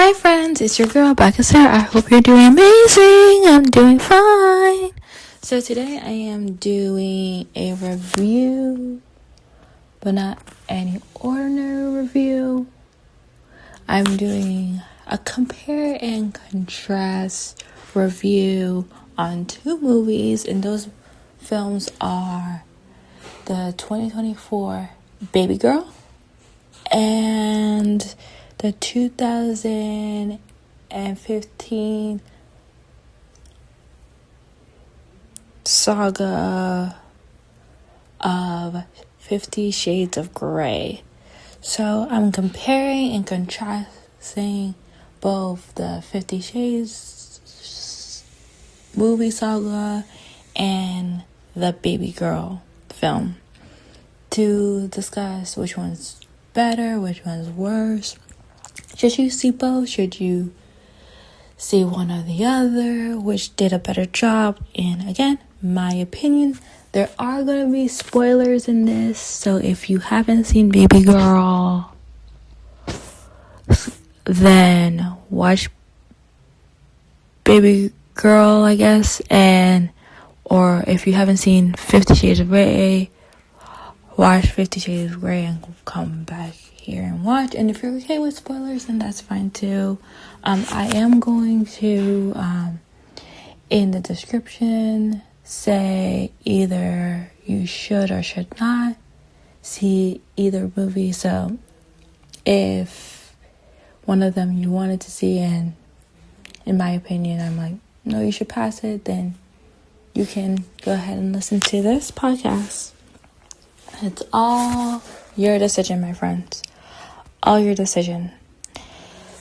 Hi friends, it's your girl Becca Sarah. I hope you're doing amazing. I'm doing fine. So today I am doing a review, but not any ordinary review. I'm doing a compare and contrast review on two movies, and those films are the 2024 Baby Girl and the 2015 saga of 50 Shades of Grey. So I'm comparing and contrasting both the 50 Shades movie saga and the Baby Girl film to discuss which one's better, which one's worse. Should you see both? Should you see one or the other? Which did a better job? And again, my opinion, there are going to be spoilers in this. So if you haven't seen Baby Girl, then watch Baby Girl, I guess. Or if you haven't seen 50 Shades of Grey, watch 50 Shades of Grey and come back here and watch. And if you're okay with spoilers, then that's fine too. I am going to in the description say either you should or should not see either movie. So if one of them you wanted to see and in my opinion I'm like, no, you should pass it, then you can go ahead and listen to this podcast. It's all your decision, my friends. All your decision.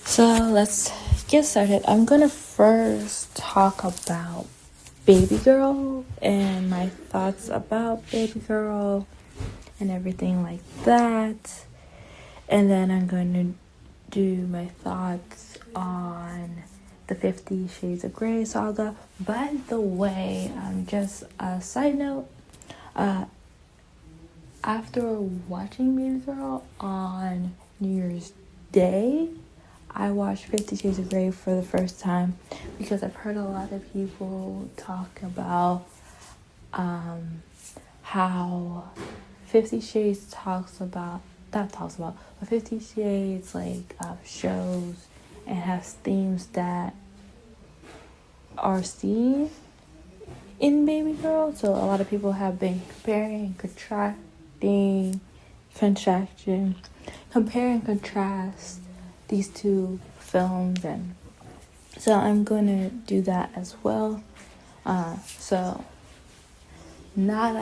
So let's get started. I'm going to first talk about Baby Girl and my thoughts about Baby Girl and everything like that. And then I'm going to do my thoughts on the 50 Shades of Grey saga. By the way, just a side note, after watching Baby Girl on New Year's Day, I watched 50 Shades of Grey for the first time because I've heard a lot of people talk about how 50 Shades but 50 Shades shows and has themes that are seen in Baby Girl. So a lot of people have been comparing and compare and contrast these two films, and so I'm gonna do that as well. So not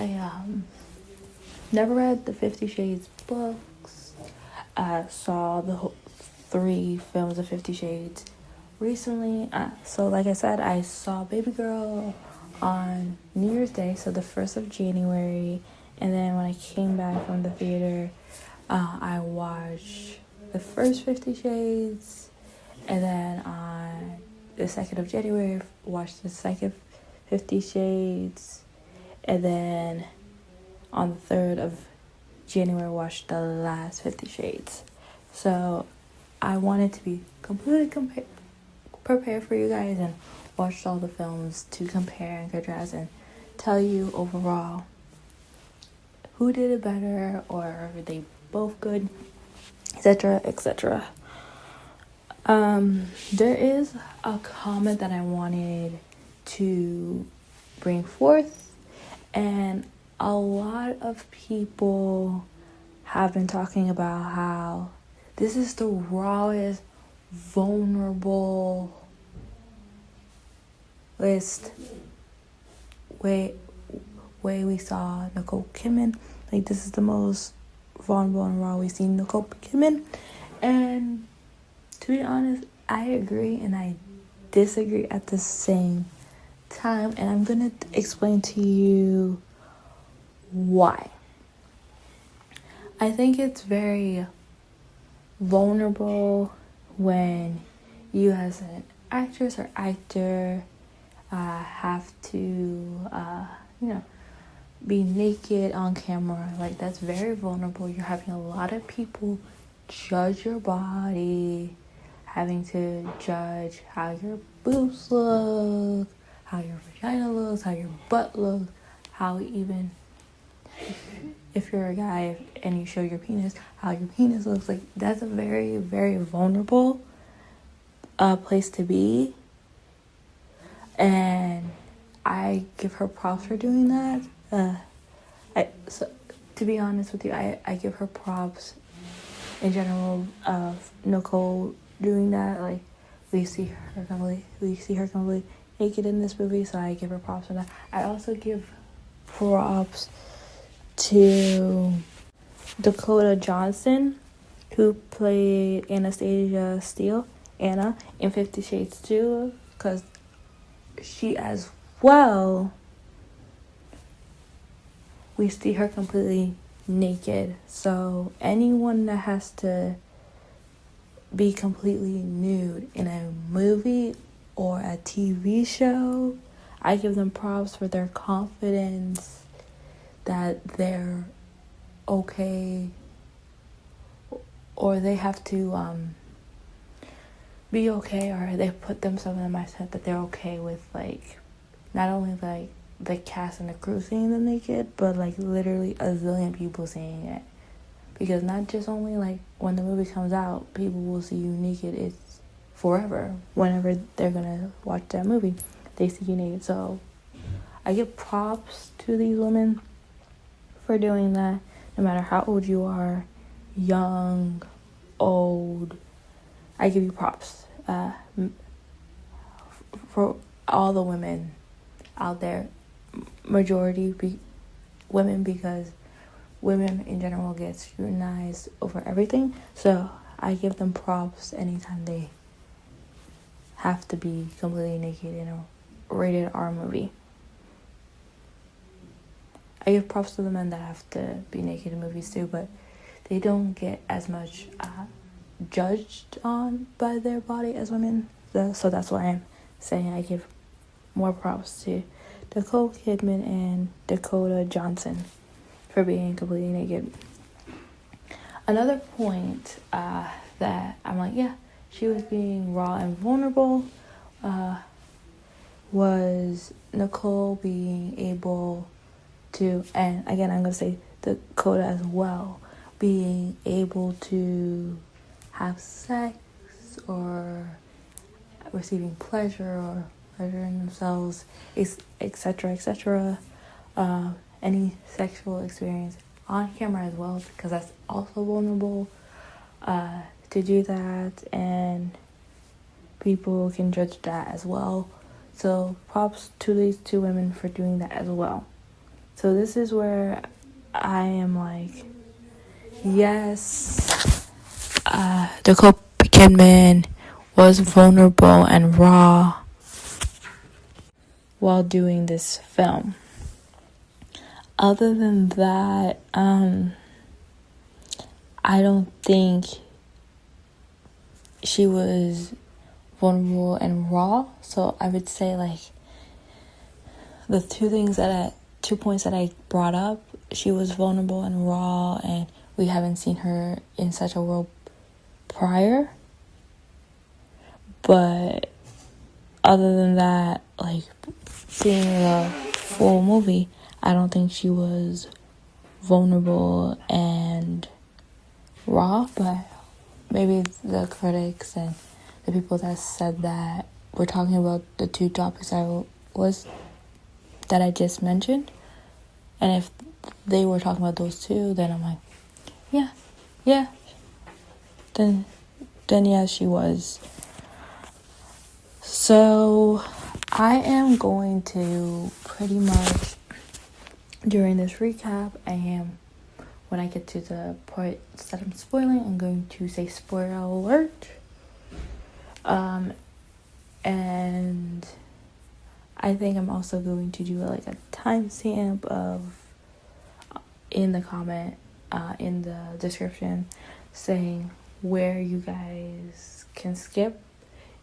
never read the 50 Shades books. Saw the whole 3 films of 50 Shades recently. So like I said, I saw Baby Girl on New Year's Day, so the 1st of January, and then when I came back from the theater, I watched the first 50 Shades, and then on the 2nd of January, watched the second 50 Shades, and then on the 3rd of January, watched the last 50 Shades. So I wanted to be completely prepared for you guys and watched all the films to compare and contrast and tell you overall who did it better, or are they both good, etc., etc. There is a comment that I wanted to bring forth, and a lot of people have been talking about how this is the rawest, vulnerable way we saw Nicole Kidman. Like, this is the most vulnerable and raw we've seen Nicole Kidman. And to be honest, I agree and I disagree at the same time. And I'm going to explain to you why. I think it's very vulnerable when you as an actress or actor have to, be naked on camera. Like, that's very vulnerable. You're having a lot of people judge your body, having to judge how your boobs look, how your vagina looks, how your butt looks, how even if you're a guy and you show your penis, how your penis looks. Like, that's a very, very vulnerable place to be. And I give her props for doing that. So, to be honest with you, I give her props in general of Nicole doing that. Like, we see her completely naked in this movie, so I give her props for that. I also give props to Dakota Johnson, who played Anastasia Steele, Anna, in 50 Shades 2, because she as well, we see her completely naked. So anyone that has to be completely nude in a movie or a TV show, I give them props for their confidence that they're okay, or they have to be okay, or they put themselves in the mindset that they're okay with, like, not only like the cast and the crew seeing them naked, but like literally a zillion people seeing it. Because not just only like when the movie comes out, people will see you naked. It's forever. Whenever they're gonna watch that movie, they see you naked. So I give props to these women for doing that. No matter how old you are, young, old, I give you props for all the women out there. Majority women, because women in general get scrutinized over everything. So I give them props anytime they have to be completely naked in a rated R movie. I give props to the men that have to be naked in movies too, but they don't get as much judged on by their body as women. So that's why I'm saying I give more props to Nicole Kidman and Dakota Johnson for being completely naked. Another point that I'm like, yeah, she was being raw and vulnerable, was Nicole being able to, and again, I'm going to say Dakota as well, being able to have sex or receiving pleasure or pleasuring themselves, etc., etc. Any sexual experience on camera as well, because that's also vulnerable to do that, and people can judge that as well. So props to these two women for doing that as well. So this is where I am like, yes, Nicole Kidman was vulnerable and raw while doing this film. Other than that, I don't think she was vulnerable and raw. So I would say, like, the two points that I brought up, she was vulnerable and raw, and we haven't seen her in such a role prior. But other than that, like, seeing the full movie, I don't think she was vulnerable and raw. But maybe the critics and the people that said that were talking about the two topics that I just mentioned, and if they were talking about those two, then I'm like, yeah, then yeah, she was. So I am going to pretty much, during this recap, when I get to the part that I'm spoiling, I'm going to say spoiler alert. And I think I'm also going to do like a timestamp in the comment, in the description, saying where you guys can skip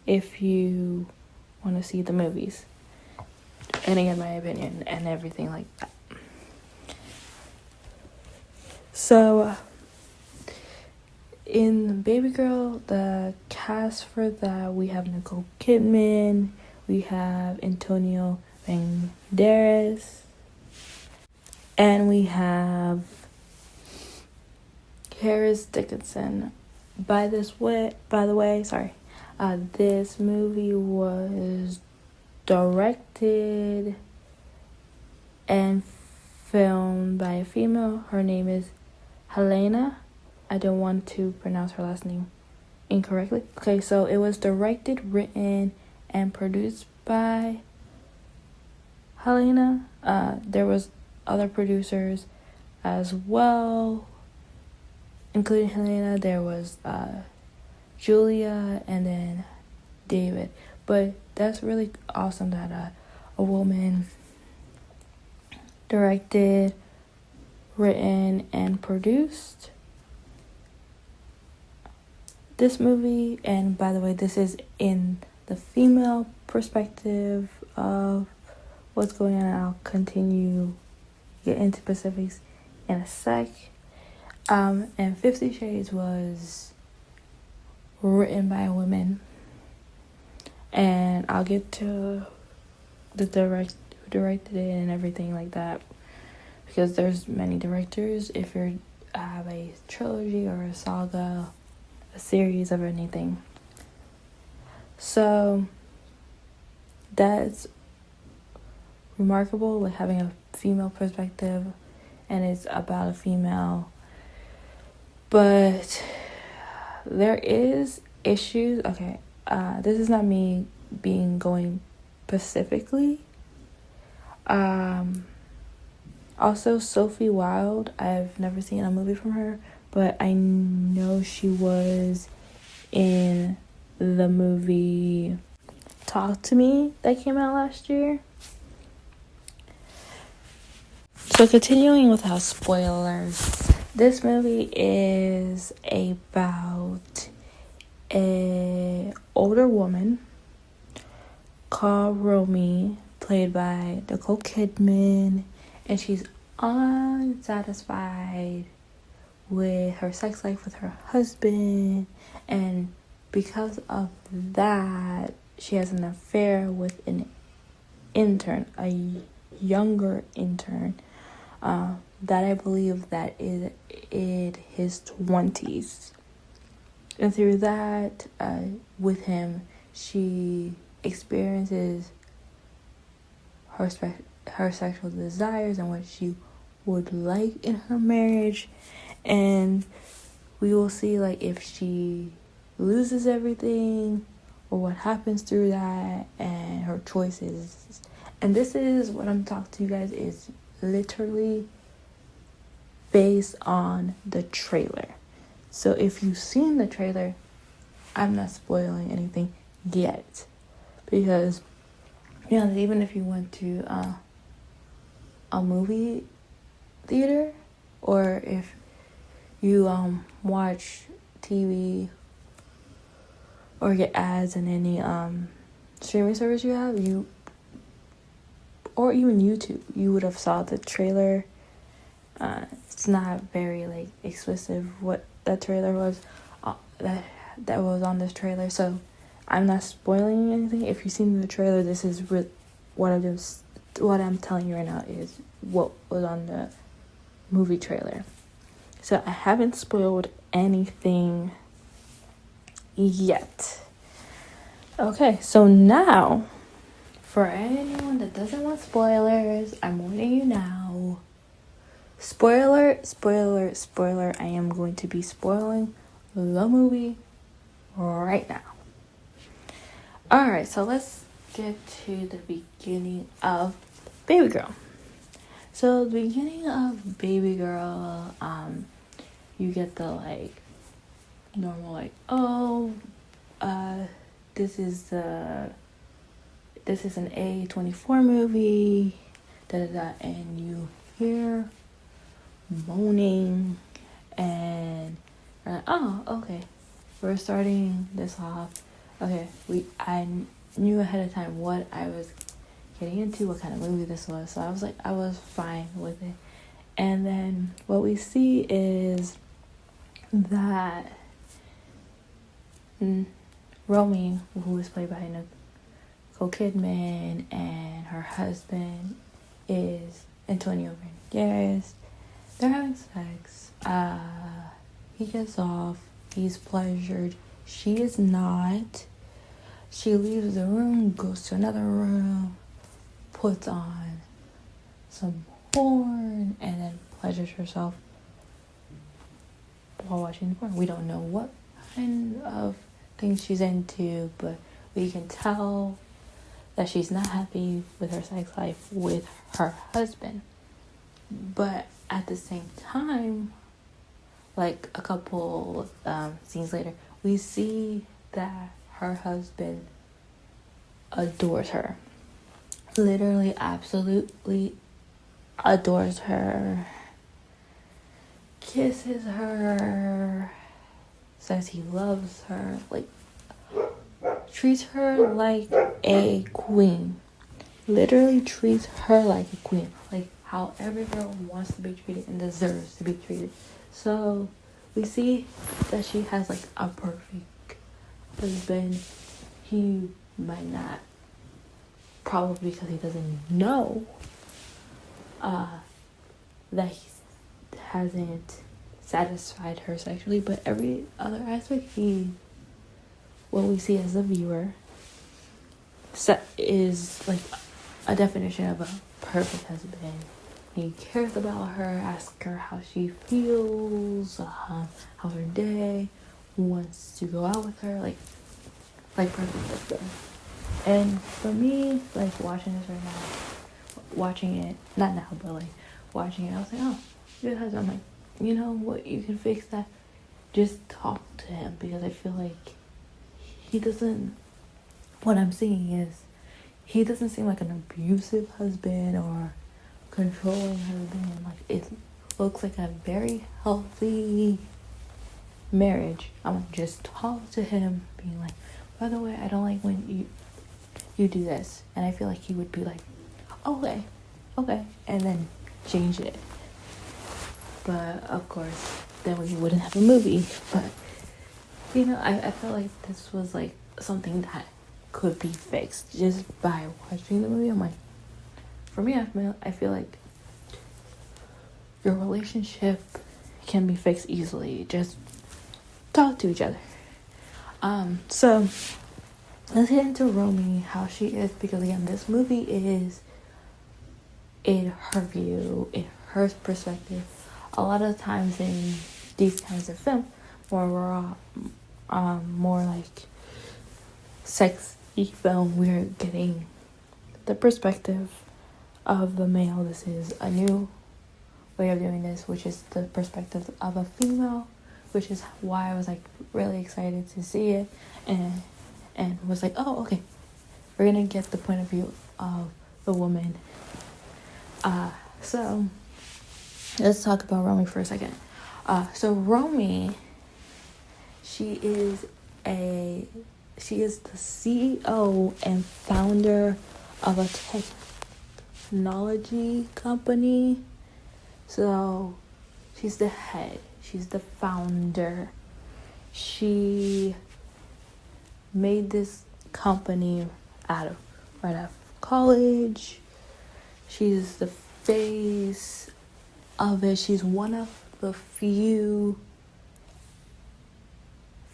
if you want to see the movies. And again, my opinion and everything like that. So in Baby Girl, the cast for that, we have Nicole Kidman, we have Antonio Banderas, and we have Harris Dickinson. By the way, this movie was directed and filmed by a female. Her name is Helena. I don't want to pronounce her last name incorrectly. Okay, so it was directed, written, and produced by Helena. There was other producers as well, including Helena. There was Julia and then David. But that's really awesome that a woman directed, written, and produced this movie. And by the way, this is in the female perspective of what's going on. I'll continue get into specifics in a sec. And 50 Shades was written by a woman, and I'll get to the who directed it and everything like that, because there's many directors if you have a trilogy or a saga, a series of anything. So that's remarkable, like having a female perspective, and it's about a female. But there is issues. Okay, this is not me going specifically. Also, Sophie Wilde, I've never seen a movie from her, but I know she was in the movie Talk to Me that came out last year. So continuing without spoilers, this movie is about an older woman called Romy, played by Nicole Kidman, and she's unsatisfied with her sex life with her husband, and because of that, she has an affair with an intern, a younger intern, that I believe that is in his 20s. And through that, with him, she experiences her sexual desires and what she would like in her marriage. And we will see, like, if she loses everything or what happens through that and her choices. And this is what I'm talking to you guys is literally based on the trailer. So if you've seen the trailer, I'm not spoiling anything yet, because even if you went to a movie theater, or if you watch TV or get ads in any streaming service you have, or even YouTube, you would have saw the trailer. It's not very like explicit what that trailer was, that was on this trailer. So I'm not spoiling anything. If you've seen the trailer, this is what I'm telling you right now is what was on the movie trailer. So I haven't spoiled anything yet. Okay, so now, for anyone that doesn't want spoilers, I'm warning you now. Spoiler, I am going to be spoiling the movie right now. Alright, so let's get to the beginning of Baby Girl. So the beginning of Baby Girl, you get the like normal like, this is an A24 movie, and you hear moaning, and we're like, oh, okay, we're starting this off. Okay, I knew ahead of time what I was getting into, what kind of movie this was, so I was fine with it. And then what we see is that Romy, who is played by Nicole Kidman, and her husband is Antonio Banderas. They're having sex. He gets off. He's pleasured. She is not. She leaves the room, goes to another room, puts on some porn, and then pleasures herself while watching the porn. We don't know what kind of things she's into, but we can tell that she's not happy with her sex life with her husband. But at the same time, like a couple scenes later, we see that her husband adores her. Literally, absolutely adores her. Kisses her. Says he loves her. Like, treats her like a queen. Literally treats her like a queen. Like how every girl wants to be treated and deserves to be treated. So we see that she has like a perfect husband. He might not, probably because he doesn't know that he hasn't satisfied her sexually, but every other aspect, what we see as a viewer is like a definition of a perfect husband. He cares about her, asks her how she feels, how's her day, wants to go out with her, like perfect husband. And for me, like watching this right now, watching it, not now, but like watching it, I was like, oh, good husband. I'm like, you know what, you can fix that. Just talk to him, because I feel like he doesn't, what I'm seeing is, he doesn't seem like an abusive husband or controlling husband. Like, it looks like a very healthy marriage. I'm like, just talk to him, being like, by the way, I don't like when you do this. And I feel like he would be like, okay, and then change it. But of course, then we wouldn't have a movie. But you know, I felt like this was like something that could be fixed just by watching the movie. I'm like, for me, I feel like your relationship can be fixed easily. Just talk to each other. So let's get into Romy, how she is, because again, this movie is in her view, in her perspective. A lot of times in these kinds of films, where we're more like sexy film, we're getting the perspective of the male. This is a new way of doing this, which is the perspective of a female, which is why I was like really excited to see it, and was like, oh, okay, we're gonna get the point of view of the woman. So let's talk about Romy for a second. So Romy, she is the CEO and founder of a technology company. So she's the head, she's the founder. She made this company right out of college. She's the face of it. She's one of the few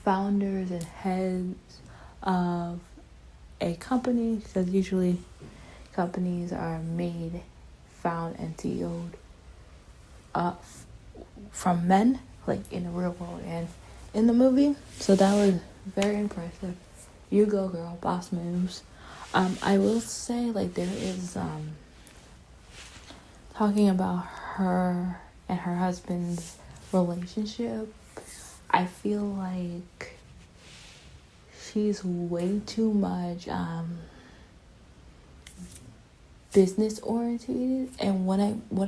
founders and heads of a company, because usually companies are made, found, and CEO'd from men, like in the real world and in the movie. So that was very impressive. You go, girl. Boss moves. I will say, like, there is talking about her and her husband's relationship. I feel like she's way too much business oriented, and what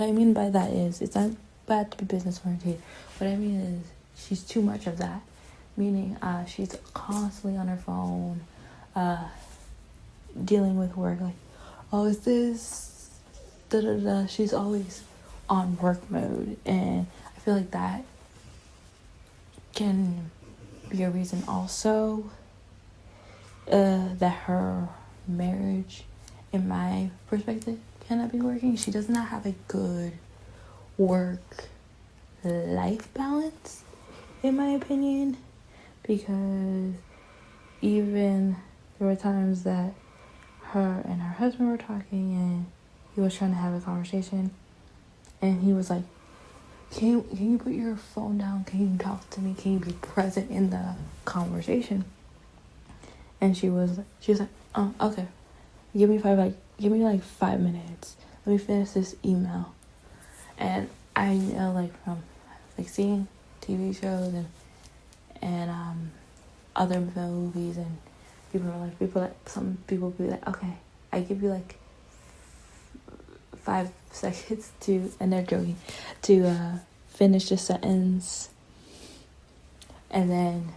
I mean by that is, it's not bad to be business oriented. What I mean is, she's too much of that, meaning she's constantly on her phone, dealing with work, like, oh, is this da da da. She's always on work mode, and I feel like that can be a reason also that her marriage, in my perspective, cannot be working. She does not have a good work-life balance, in my opinion, because even there were times that her and her husband were talking and he was trying to have a conversation and he was like, can you put your phone down? Can you talk to me? Can you be present in the conversation? And she was like, oh, okay. Give me 5 minutes. Let me finish this email. And I know, like, from like seeing TV shows and other movies, and some people be like, okay, I give you like 5 seconds to, and they're joking, to finish the sentence, and then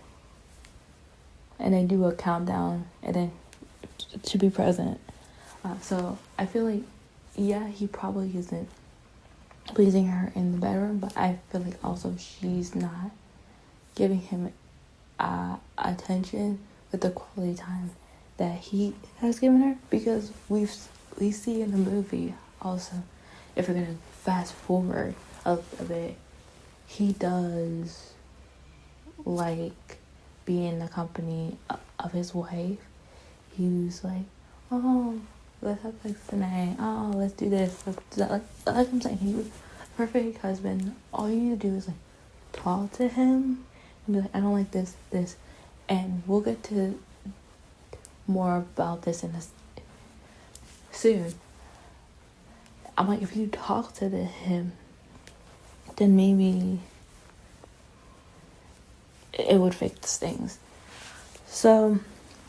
do a countdown, and then to be present. So I feel like, yeah, he probably isn't pleasing her in the bedroom, but I feel like also she's not giving him attention with the quality time that he has given her, because we see in the movie also, if we're gonna fast forward a bit, he does like being in the company of his wife. He was like, oh, let's have sex tonight. Oh, let's do this. Let's do that. Like I'm saying, he was a perfect husband. All you need to do is like talk to him and be like, I don't like this, and we'll get to more about this in this soon. I'm like, if you talk to him, then maybe it would fix things. So,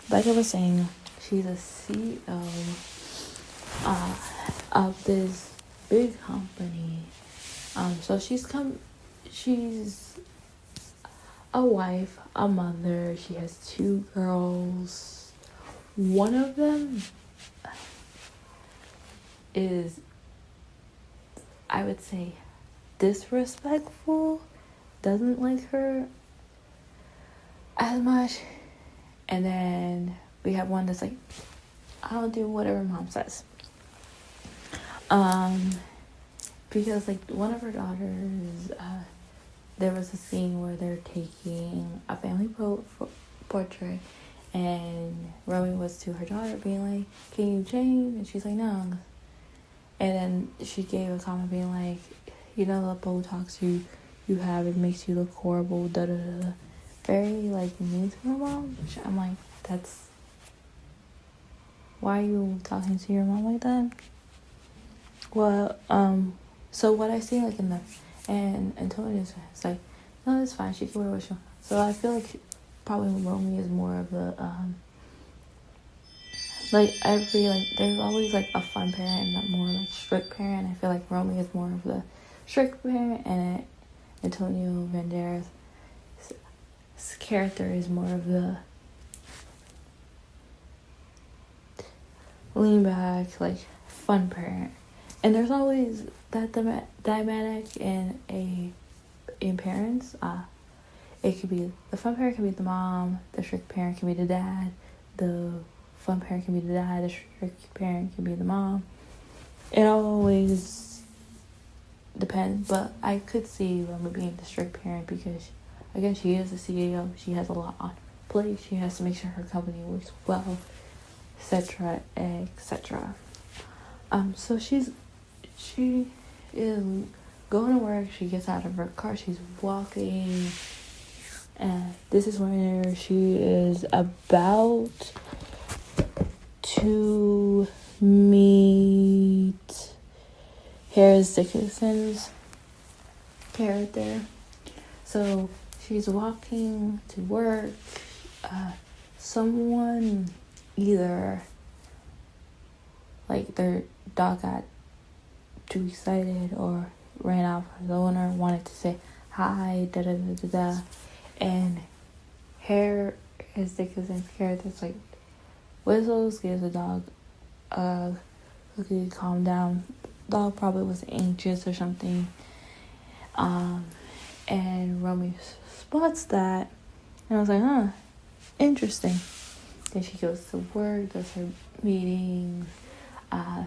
like I was saying, she's a CEO of this big company. So she's a wife, a mother. She has 2 girls. One of them is, I would say, disrespectful, doesn't like her as much. And then we have one that's like, I'll do whatever mom says. Because like one of her daughters, there was a scene where they're taking a family portrait, and Romy was to her daughter being like, can you change? And she's like, no. And then she gave a comment being like, you know, the Botox you have, it makes you look horrible, da da da. Very like mean to her mom. I'm like, why are you talking to your mom like that? Well, so what I see like and Antonia's like, no, it's fine, she can wear what she wants. So I feel like probably Romy is more of the there's always like a fun parent and a more like strict parent. I feel like Romy is more of the strict parent, and Antonio Banderas' character is more of the lean back, like fun parent. And there's always that dynamic in parents. It could be the fun parent can be the mom, the strict parent can be the dad, the fun parent can be the dad, the strict parent can be the mom. It always depends, but I could see Roma being the strict parent because, again, she is the CEO. She has a lot on plate. She has to make sure her company works well, etc., etc. So she is going to work. She gets out of her car. She's walking, and this is where she is about to meet Harris Dickinson's character. So she's walking to work. Someone either like their dog got too excited or ran out for the owner, wanted to say hi, da da da da da, and Harris Dickinson's character's like whistles, gives the dog a cookie, calm down. Dog probably was anxious or something. And Romy spots that And I was like, huh, interesting. Then she goes to work, does her meetings.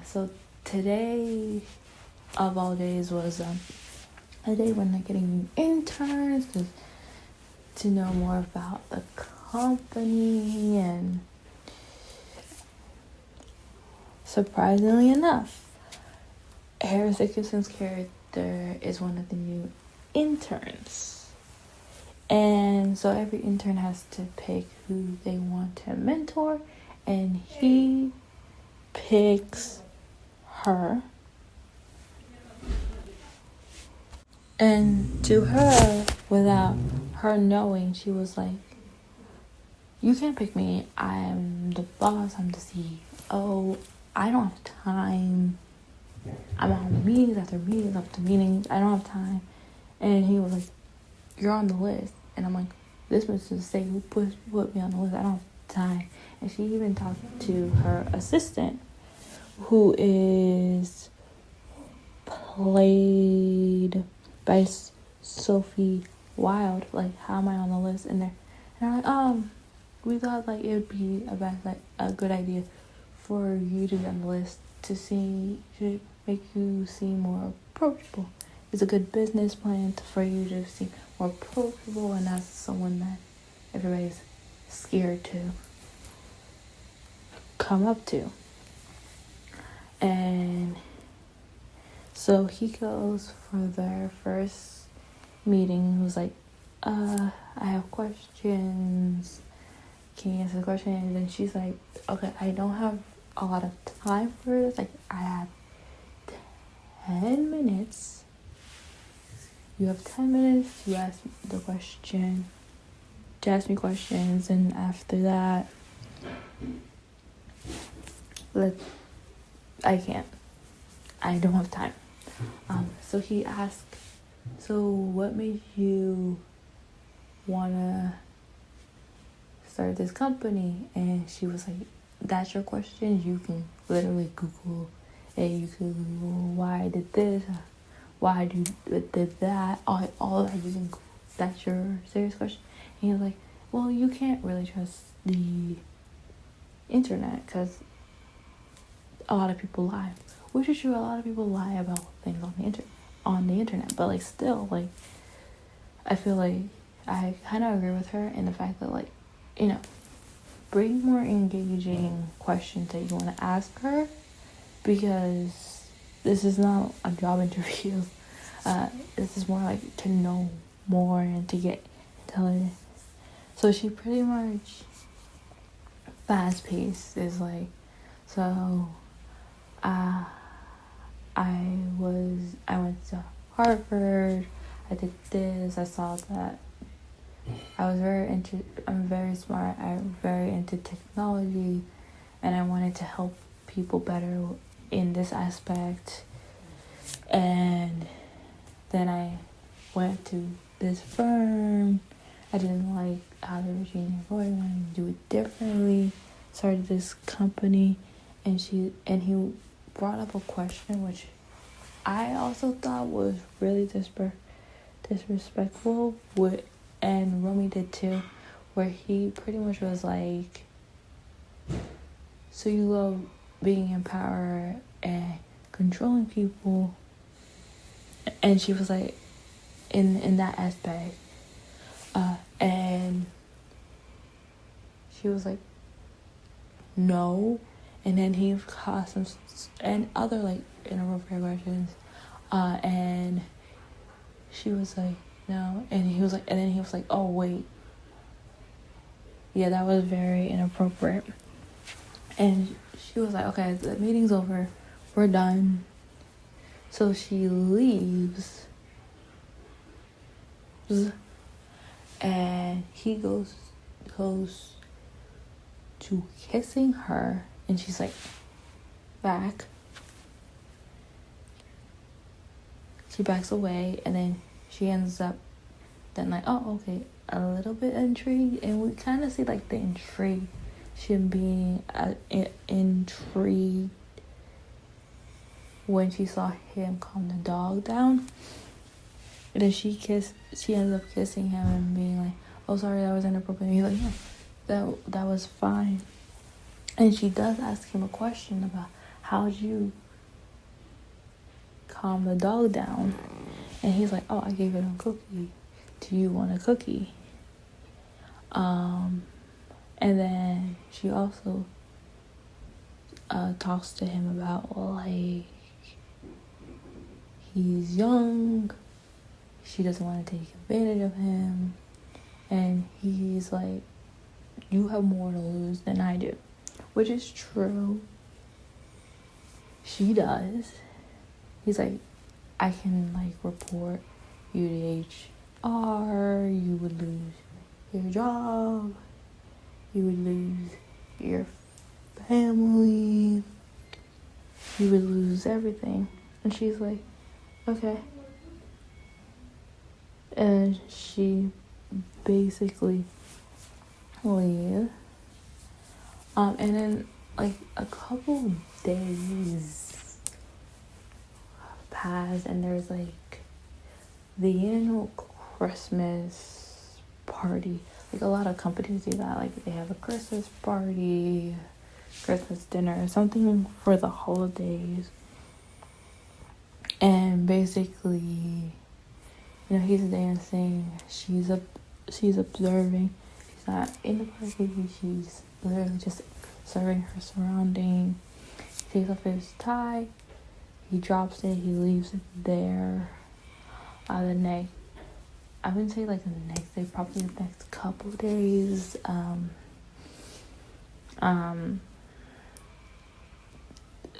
So today, of all days, was a day when they're getting new interns to know more about the company. And surprisingly enough, Harris Dickinson's character is one of the new interns. And so every intern has to pick who they want to mentor, and he picks her. And to her, without her knowing, she was like, you can't pick me. I'm the boss. I'm the CEO. I don't have time. I'm on meetings after meetings after meetings. I don't have time. And he was like, you're on the list. And I'm like, this was to say who put me on the list. I don't have time. And she even talked to her assistant, who is played by Sophie Wilde. Like, how am I on the list? And I'm like, we thought like it would be a good idea for you to be on the list to make you seem more approachable. It's a good business plan for you to seem more approachable, and that's someone that everybody's scared to come up to. And so he goes for their first meeting. He was like, I have questions. Can you answer the question? And then she's like, okay, I don't have a lot of time for this. Like, I have 10 minutes. You have 10 minutes to ask the question, to ask me questions, and after that, I can't. I don't have time. So he asked, so what made you wanna start this company? And she was like, that's your question? You can literally Google it. You can Google why I did this, why did that, all that you can Google. That's your serious question? And he was like, well, you can't really trust the internet because a lot of people lie. Which is true, a lot of people lie about things on the internet. But like still, like I feel like I kind of agree with her in the fact that, like, you know, bring more engaging questions that you want to ask her, because this is not a job interview. This is more like to know more and to get intelligent. So she pretty much fast paced is like, so I went to Harvard, I did this, I saw that I'm very smart, I'm very into technology, and I wanted to help people better in this aspect. And then I went to this firm. I didn't like how they were treating employees. I wanted to do it differently. Started this company, and he brought up a question which I also thought was really disrespectful. And Romy did too, where he pretty much was like, so you love being in power and controlling people? And she was like, in that aspect, and she was like, no. And then he caused some and other like inappropriate questions, and she was like, no. And then he was like, oh wait, yeah, that was very inappropriate. And she was like, okay, the meeting's over, we're done. So she leaves, and he goes to kissing her, and she's like, back. She backs away, and then she ends up then like, oh, okay, a little bit intrigued. And we kind of see like the intrigue, she being intrigued when she saw him calm the dog down. And then she ends up kissing him and being like, oh, sorry, that was inappropriate. He's like, no, that was fine. And she does ask him a question about how'd you calm the dog down? And he's like, oh, I gave it a cookie. Do you want a cookie? And then she also talks to him about, well, like, he's young, she doesn't want to take advantage of him, and he's like, you have more to lose than I do, which is true. She does. He's like, I can, like, report you to HR, you would lose your job, you would lose your family, you would lose everything. And she's like, okay. And she basically leaves. And then, like, a couple days pass, and there's, like, the annual Christmas party. Like, a lot of companies do that. Like, they have a Christmas party, Christmas dinner, something for the holidays. And basically, you know, he's dancing, she's observing. She's not in the party, she's literally just observing her surrounding. He takes off his tie, he drops it, he leaves it there. I wouldn't say like the next day, probably the next couple days.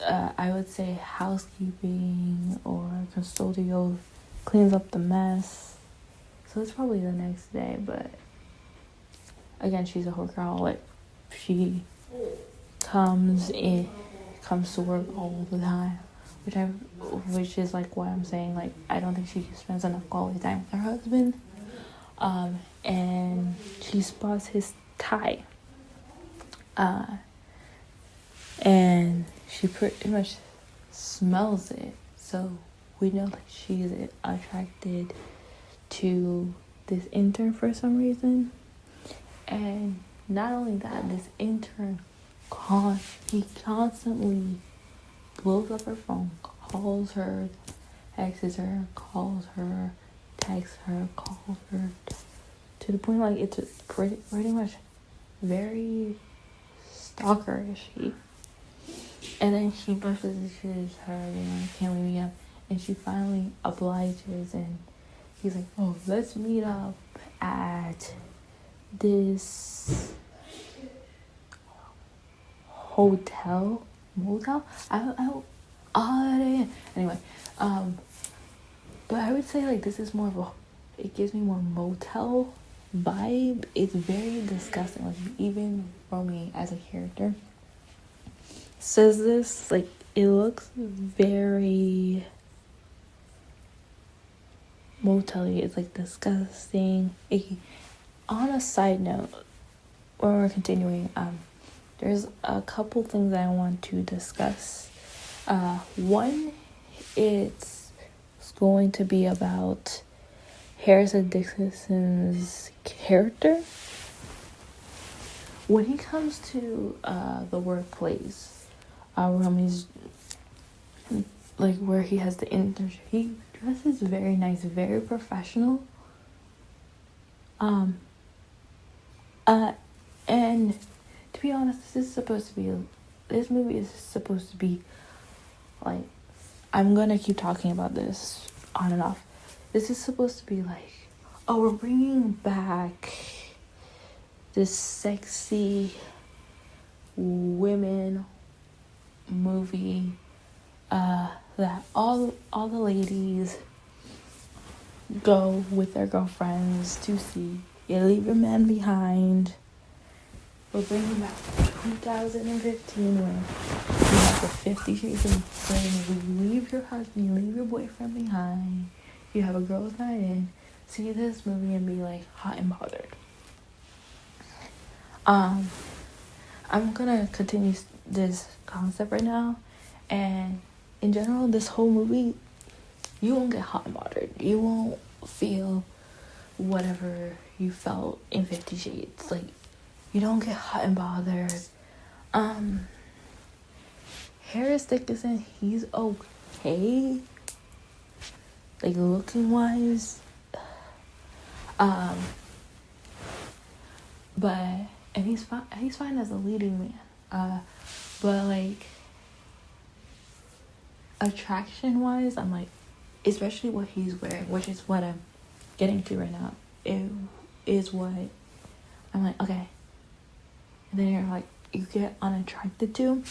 I would say housekeeping or custodial cleans up the mess. So it's probably the next day, but again, she's a workaholic. She comes to work all the time, which is like why I'm saying, like, I don't think she spends enough quality time with her husband. And she spots his tie. And she pretty much smells it. So we know that she's attracted to this intern for some reason. And not only that, this intern he constantly blows up her phone, calls her, texts her, calls her, texts her, calls her, to the point like it's pretty much very stalkerish. And then she messages her, you know, can we meet up? And she finally obliges, and he's like, oh, let's meet up at this motel. Anyway, but I would say like this is more of it gives me more motel vibe. It's very disgusting. Like, even Romy as a character says this, like, it looks very motel-y. It's like disgusting. On a side note, when we're continuing, there's a couple things I want to discuss. One, it's going to be about Harrison Dixon's character. When he comes to the workplace, Romy's, like, where he has the internship, he dresses very nice, very professional. And to be honest, this movie is supposed to be, like, I'm gonna keep talking about this on and off. This is supposed to be like, oh, we're bringing back this sexy women movie that all the ladies go with their girlfriends to see. You leave your man behind. We're bringing back 2015 when you have the 50 Shades of Grey. You leave your husband, you leave your boyfriend behind. You have a girls' night in. See this movie and be like hot and bothered. I'm gonna continue this concept right now, and in general, this whole movie, you won't get hot and bothered. You won't feel whatever you felt in 50 Shades. Like, you don't get hot and bothered. Harris Dickinson, he's okay. Like, looking wise. But, and he's fine as a leading man. But, like, attraction wise, I'm like, especially what he's wearing, which is what I'm getting to right now. It is what I'm like, okay. And then you're like, you get unattracted to,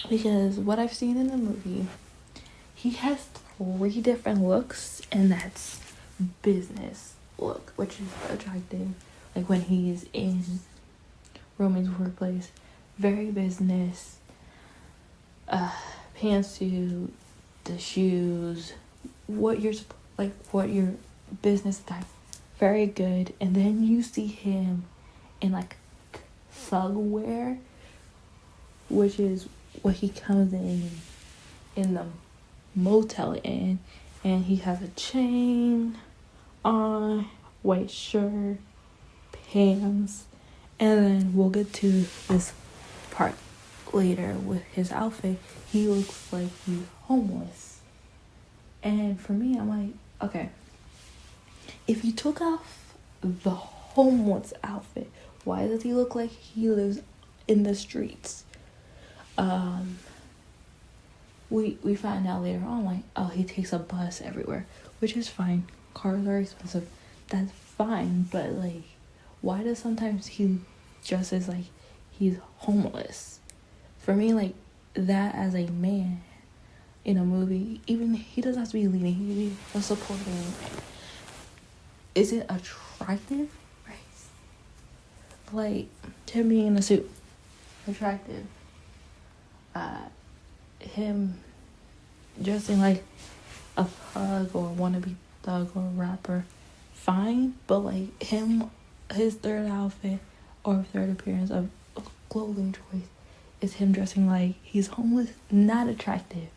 because what I've seen in the movie, he has 3 different looks, and that's business look, which is attractive. Like when he's in Roman's workplace, very business, pantsuit, the shoes, what your business type, very good. And then you see him in like thug wear, which is what he comes in the motel in, and he has a chain on, white shirt, pants, and then we'll get to this part later with his outfit. He looks like he's homeless, and for me, I'm like, okay, if you took off the homeless outfit, why does he look like he lives in the streets? We find out later on, like, oh, he takes a bus everywhere, which is fine. Cars are expensive. That's fine, but, like, why does sometimes he dresses like he's homeless? For me, like, that as a man in a movie, even he doesn't have to be leading, he can be a supporting man. Is it attractive? Right. Like, him being in a suit, attractive. Him dressing like a thug or wannabe thug or rapper, fine. But like his third outfit or third appearance of clothing choice is him dressing like he's homeless, not attractive.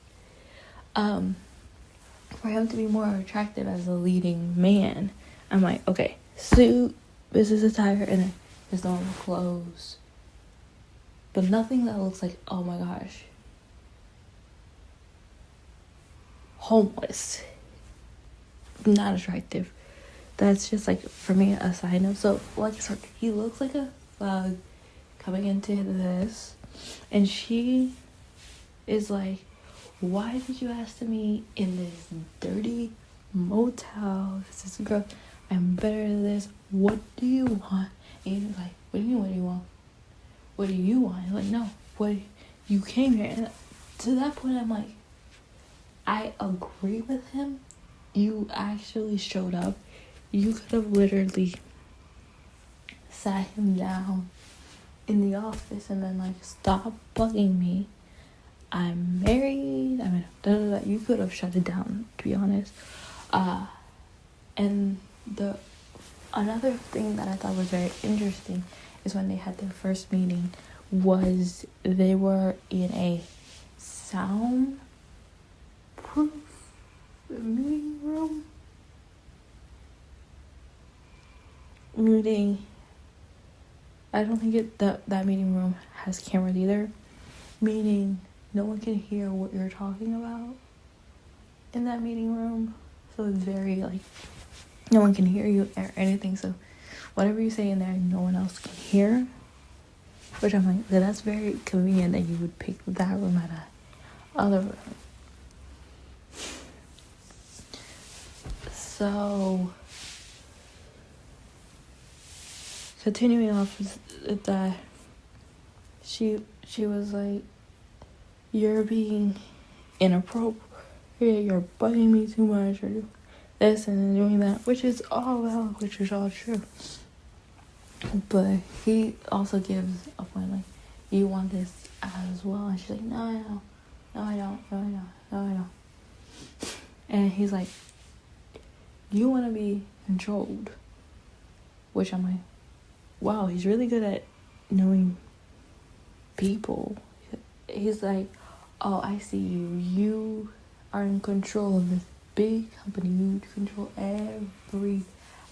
For him to be more attractive as a leading man, I'm like, okay, suit, business attire, and then his normal clothes. But nothing that looks like, oh my gosh, homeless, not attractive. That's just like, for me, a side note. So like, he looks like a thug coming into this, and she is like, why did you ask to meet in this dirty motel? This is girl, I'm better than this. What do you want? And he's like, what do you mean, what do you want? What do you want? He's like, no, what, you came here. And to that point, I'm like, I agree with him. You actually showed up. You could have literally sat him down in the office and then like, stop bugging me. I'm married. I mean, you could have shut it down, to be honest. And another thing that I thought was very interesting is when they had their first meeting, was they were in a soundproof meeting room. I don't think that meeting room has cameras either, meaning no one can hear what you're talking about in that meeting room. So it's very like, no one can hear you or anything, so whatever you say in there, no one else can hear. Which I'm like, that's very convenient that you would pick that room at a other room. So continuing off with that, she was like, you're being inappropriate, you're bugging me too much, or this and then doing that, which is all valid, which is all true. But he also gives a point like, you want this as well? And she's like, no, I don't. No, I don't. No, I don't. No, I don't. And he's like, you want to be controlled. Which I'm like, wow, he's really good at knowing people. He's like, oh, I see you. You are in control of this big company. You control every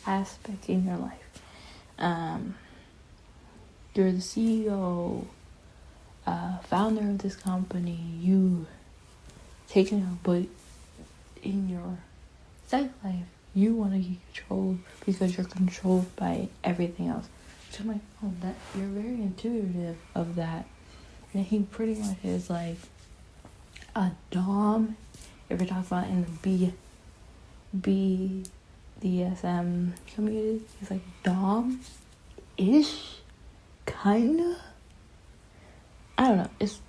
aspect in your life. You're the CEO, founder of this company, you taking out, but in your sex life, you want to get controlled because you're controlled by everything else. So I'm like, oh, that you're very intuitive of that. And he pretty much is like a dom. If you're talking about in the BDSM community, he's like dom-ish, kinda. I don't know. It's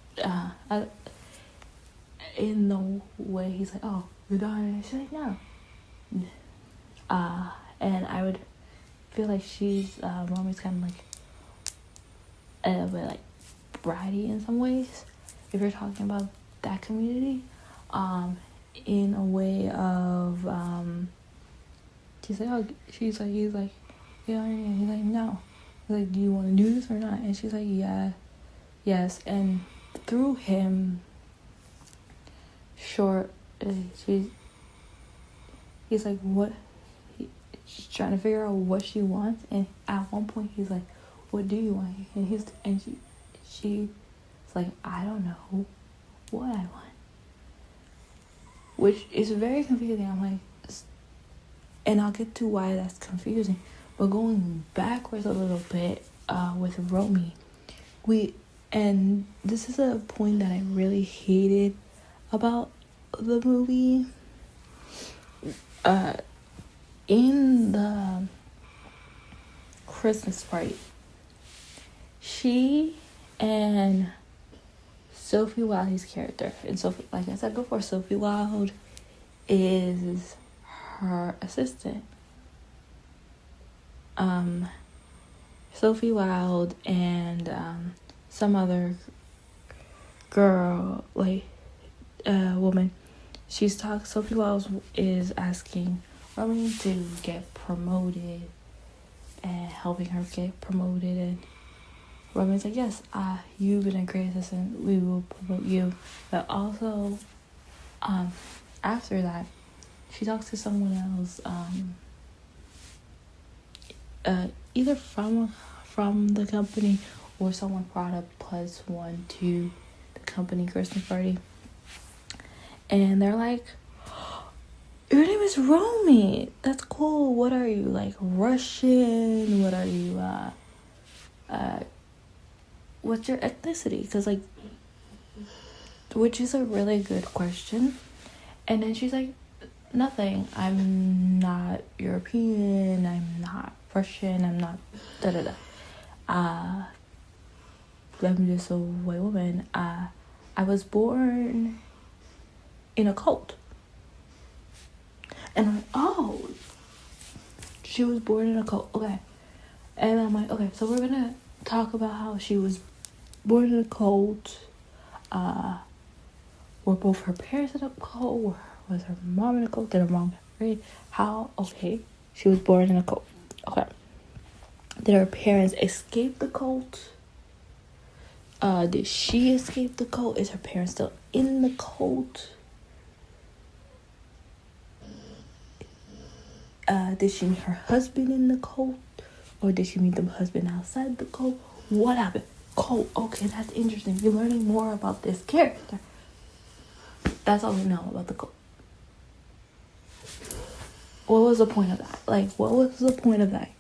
in the way he's like, oh, you're done. She's like, no. And I would feel like she's Romi's kind of like a little bit like bratty in some ways. If you're talking about that community, in a way of he's like, yeah, he's like, no. He's like, do you want to do this or not? And she's like, yeah, yes. And through him, he's like, what? She's trying to figure out what she wants, and at one point he's like, what do you want? And she's like, I don't know what I want, which is very confusing. I'm like, and I'll get to why that's confusing, but going backwards a little bit with Romy, and this is a point that I really hated about the movie. In the Christmas party, she and Sophie Wilde's character, and Sophie, like I said before, Sophie Wilde is her assistant. Sophie Wilde and some other girl, like woman, Sophie Wilde is asking Romy to get promoted and helping her get promoted, and Romy's like, yes, you've been a great assistant, we will promote you. But also after that, she talks to someone else, either from the company, or someone brought up +1 to the company Christmas party, and they're like, your name is Romy. That's cool. What are you, like, Russian? What are you, what's your ethnicity? Because, like, which is a really good question. And then she's like, nothing. I'm not European. I'm not Russian. I'm not da-da-da. I'm just a white woman. I was born in a cult. And I'm like, oh, she was born in a cult. Okay. And I'm like, okay, so we're going to talk about how she was born in a cult. Were both her parents in a cult? Was her mom in a cult? Did her mom get married? How? Okay. She was born in a cult. Okay. Did her parents escape the cult? Did she escape the cult? Is her parents still in the cult? Did she meet her husband in the cult? Or did she meet the husband outside the cult? What happened? Cult. Okay, that's interesting. You're learning more about this character. That's all we know about the cult. What was the point of that? Like, what was the point of that?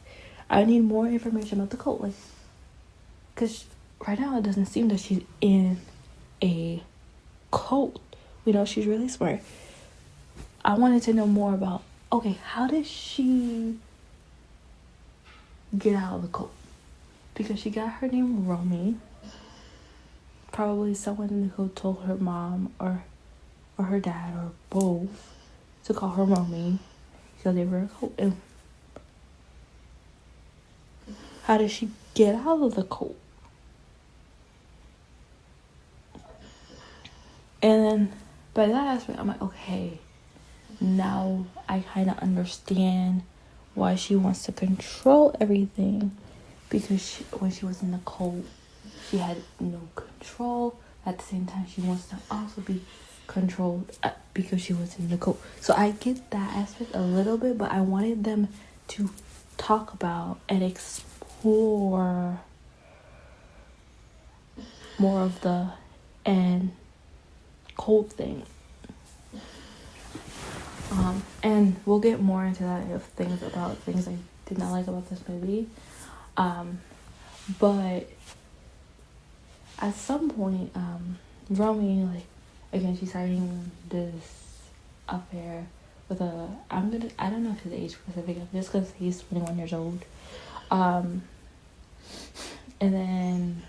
I need more information about the cult. Like, because right now it doesn't seem that she's in a cult. We know she's really smart. I wanted to know more about, okay, how did she get out of the cult? Because she got her name Romy. Probably someone who told her mom or her dad or both to call her Romy because they were a cult. And how did she get out of the cult? And then by that aspect, I'm like, okay, now I kind of understand why she wants to control everything, because when she was in the cult, she had no control. At the same time, she wants to also be controlled because she was in the cult. So I get that aspect a little bit, but I wanted them to talk about and explore more of the and cold thing. And we'll get more into that of things I did not like about this movie. But at some point, Romy, like, again, she's having this affair with I don't know if his age specific, just because he's 21 years old. And then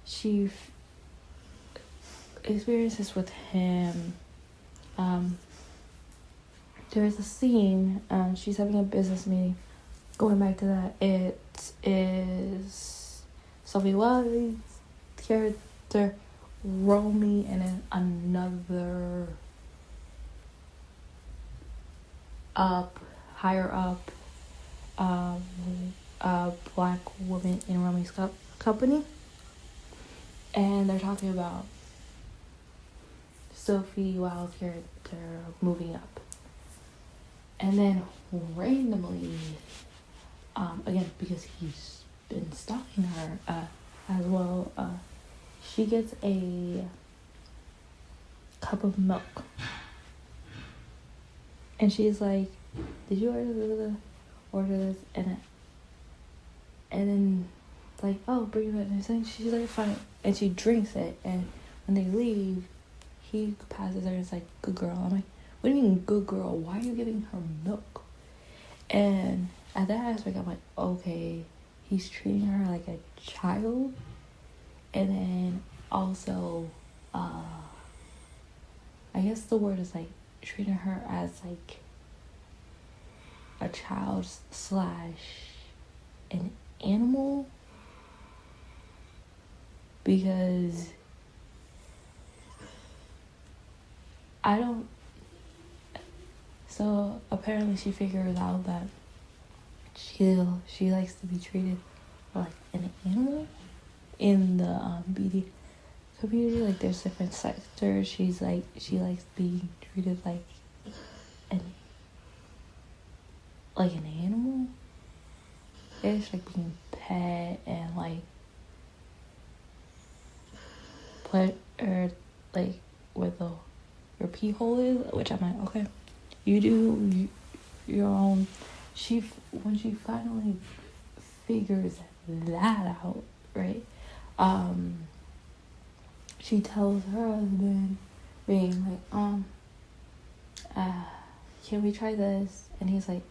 she experiences with him. There's a scene, she's having a business meeting. Going back to that, it is Sophie Wiley's character, Romy, and then another higher up black woman in Romy's company. And they're talking about Sophie Wilde's character moving up. And then randomly, again, because he's been stalking her as well, she gets a cup of milk. And she's like, did you order this? And then, like, oh, bring it back. And she's like, fine. And she drinks it. And when they leave, he passes her and is like, good girl. I'm like, what do you mean, good girl? Why are you giving her milk? And at that aspect, I'm like, okay, he's treating her like a child. And then also, I guess the word is like treating her as like a child / an animal. Because so apparently she figures out that she likes to be treated like an animal in the BD community. Like, there's different sectors. She likes being treated like an animal. It's like being pet and like pleasure, like where your pee hole is, which I'm like, okay, you do your own. When she finally figures that out, right? She tells her husband, being like, can we try this? And he's like,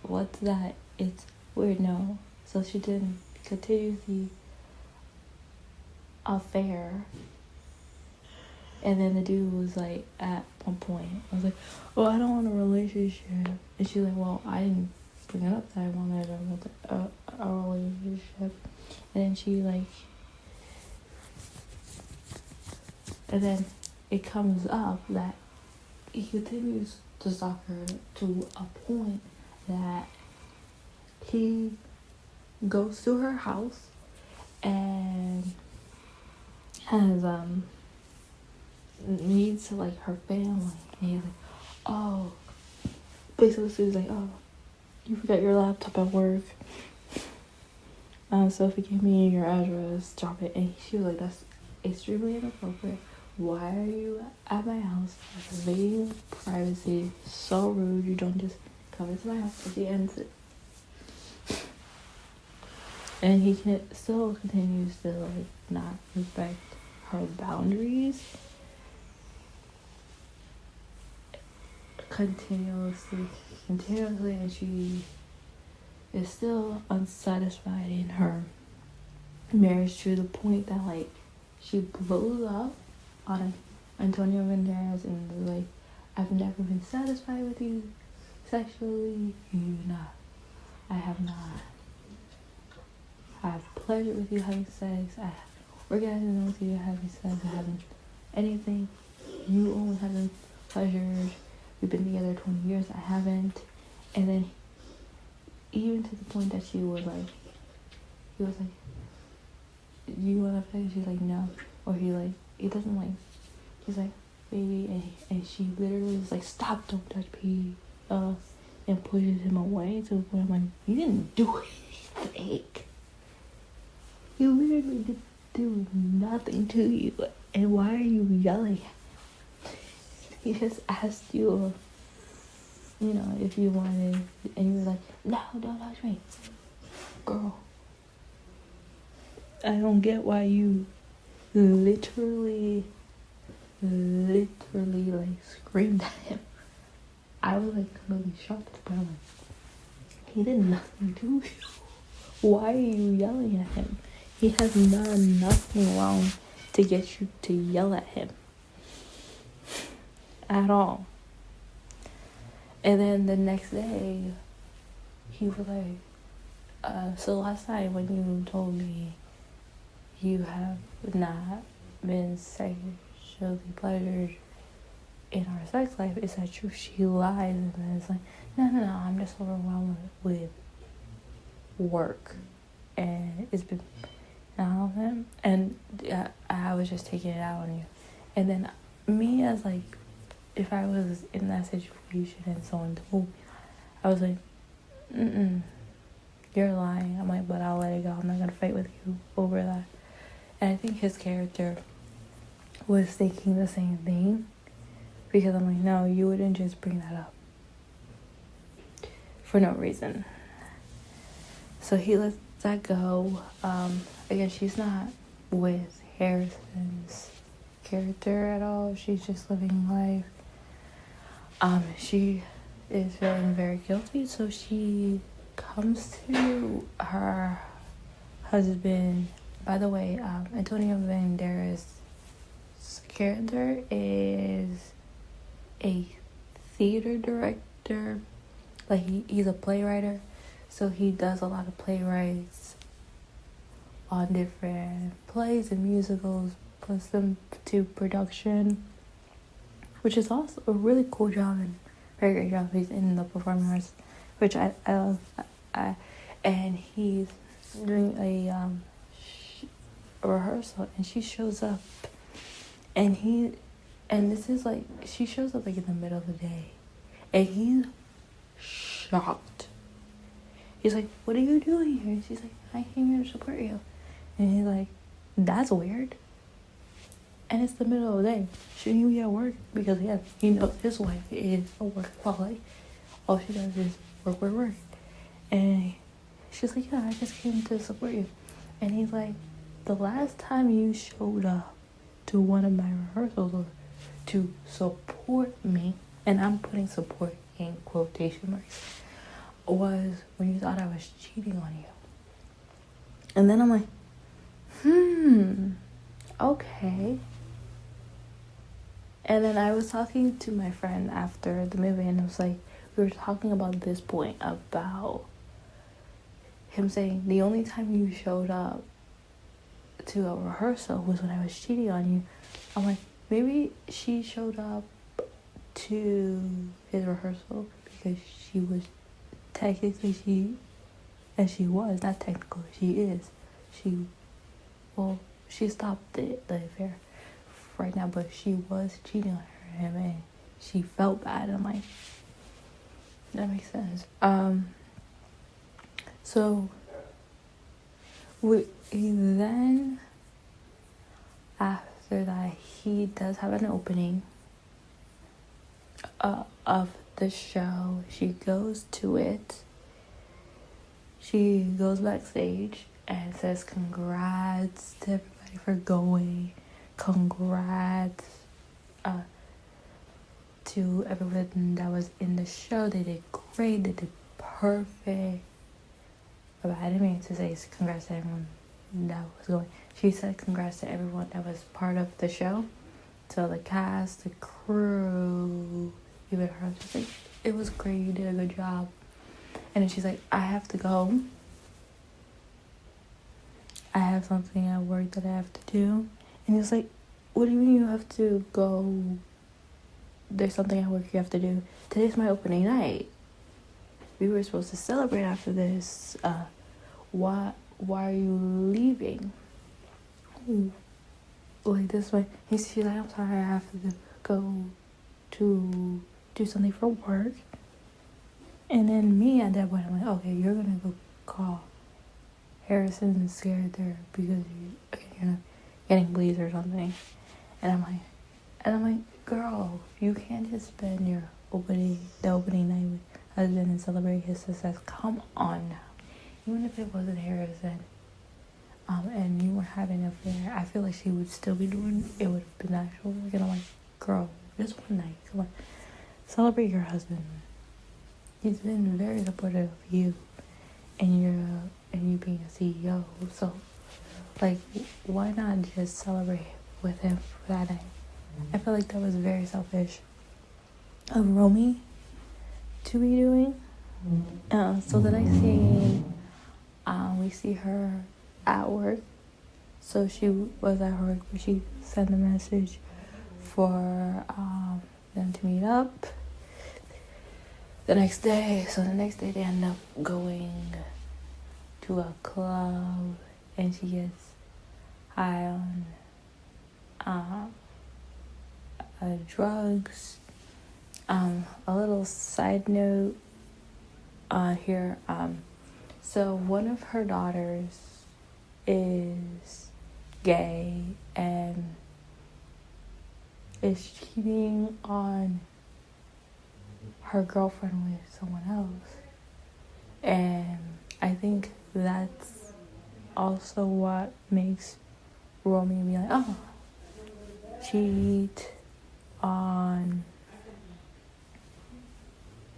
what's that? It's weird, no. So she didn't continue the affair. And then the dude was like, at one point, I was like, well, I don't want a relationship. And she's like, well, I didn't bring it up that I wanted a relationship. And then she like, and then it comes up that he continues to stalk her to a point that he goes to her house and has meets like her family, and he's like, oh, basically he's like, oh, you forgot your laptop at work. Sophie gave me your address, drop it. And she was like, that's extremely inappropriate. Why are you at my house? That's invading privacy. So rude. You don't just come into my house. And she ends it. And he still continues to like not respect her boundaries. Continuously, and she is still unsatisfied in her marriage to the point that like she blows up on Antonio Banderas and like, I've never been satisfied with you sexually. I have not. I have pleasure with you having sex. I have orgasm with you having sex. I haven't anything. You only having pleasures. We've been together 20 years. I haven't. And then even to the point that he was like, you want to play? She's like, no. Or he doesn't like, he's like, baby. And she literally was like, stop, don't touch me. and pushes him away to the point I'm like, you didn't do anything. You literally didn't do nothing to you. And why are you yelling? He just asked you, you know, if you wanted, and you were like, no, don't touch me. Girl, I don't get why you literally like screamed at him. I was like completely shocked, but I'm like, he did nothing to you. Why are you yelling at him? He has done nothing wrong to get you to yell at him at all. And then the next day, he was like, so last night when you told me you have not been sexually pleasured in our sex life, is that true? She lies, and then it's like, no, I'm just overwhelmed with work, and it's been him, and I was just taking it out on you. And then me, as like, if I was in that situation and someone told me, I was like, you're lying. I'm like, but I'll let it go. I'm not gonna fight with you over that. And I think his character was thinking the same thing, because I'm like, no, you wouldn't just bring that up for no reason. So he lets that go. Again, she's not with Harrison's character at all. She's just living life. She is feeling very guilty, so she comes to her husband. By the way, Antonio Banderas' character is a theater director. Like, he's a playwright, so he does a lot of playwrights on different plays and musicals, puts them to production, which is also a really cool job and very great job. He's in the performing arts, which I love. And he's doing a rehearsal, and she shows up, and this is like, she shows up like in the middle of the day, and he's shocked. He's like, what are you doing here? And she's like, I came here to support you. And he's like, that's weird. And it's the middle of the day. Shouldn't you be at work? Because yeah, he knows his wife is a workaholic. All she does is work. And she's like, yeah, I just came to support you. And he's like, the last time you showed up to one of my rehearsals or to support me, and I'm putting support in quotation marks, was when you thought I was cheating on you. And then I'm like, okay. And then I was talking to my friend after the movie, and it was like, we were talking about this point about him saying the only time you showed up to a rehearsal was when I was cheating on you. I'm like, maybe she showed up to his rehearsal because she was technically she is. She stopped the affair right now, but she was cheating on him, and she felt bad. I'm like, that makes sense. So then after that, he does have an opening of the show. She goes to it. She goes backstage and says congrats to everybody for going. Congrats to everyone that was in the show. They did great. They did perfect. But I didn't mean to say congrats to everyone that was going. She said congrats to everyone that was part of the show. So the cast, the crew, even her. She's like, it was great. You did a good job. And then she's like, I have to go. I have something at work that I have to do. And he was like, what do you mean you have to go? There's something at work you have to do. Today's my opening night. We were supposed to celebrate after this. Why are you leaving? Like this way. She's like, I'm sorry, I have to go to do something for work. And then me at that point, I'm like, okay, you're gonna go call Harrison scared there because you're not getting bleeds or something. And I'm like, girl, you can't just spend the opening night with husband and celebrate his success. Come on now. Even if it wasn't Harrison, and you were having an affair, I feel like she would still be doing it. Would have been actual work. And I'm like, girl, just one night, come on, celebrate your husband. He's been very supportive of you and you being a CEO. So, like, why not just celebrate with him for that night? I feel like that was very selfish of Romy to be doing. So the next scene, we see her at work. So she was at work, but she sent a message for them to meet up the next day. So the next day they end up going to a club, and she gets high on drugs. A little side note here. So one of her daughters is gay and is cheating on her girlfriend with someone else. And I think that's also what makes Romy be like, oh, cheat on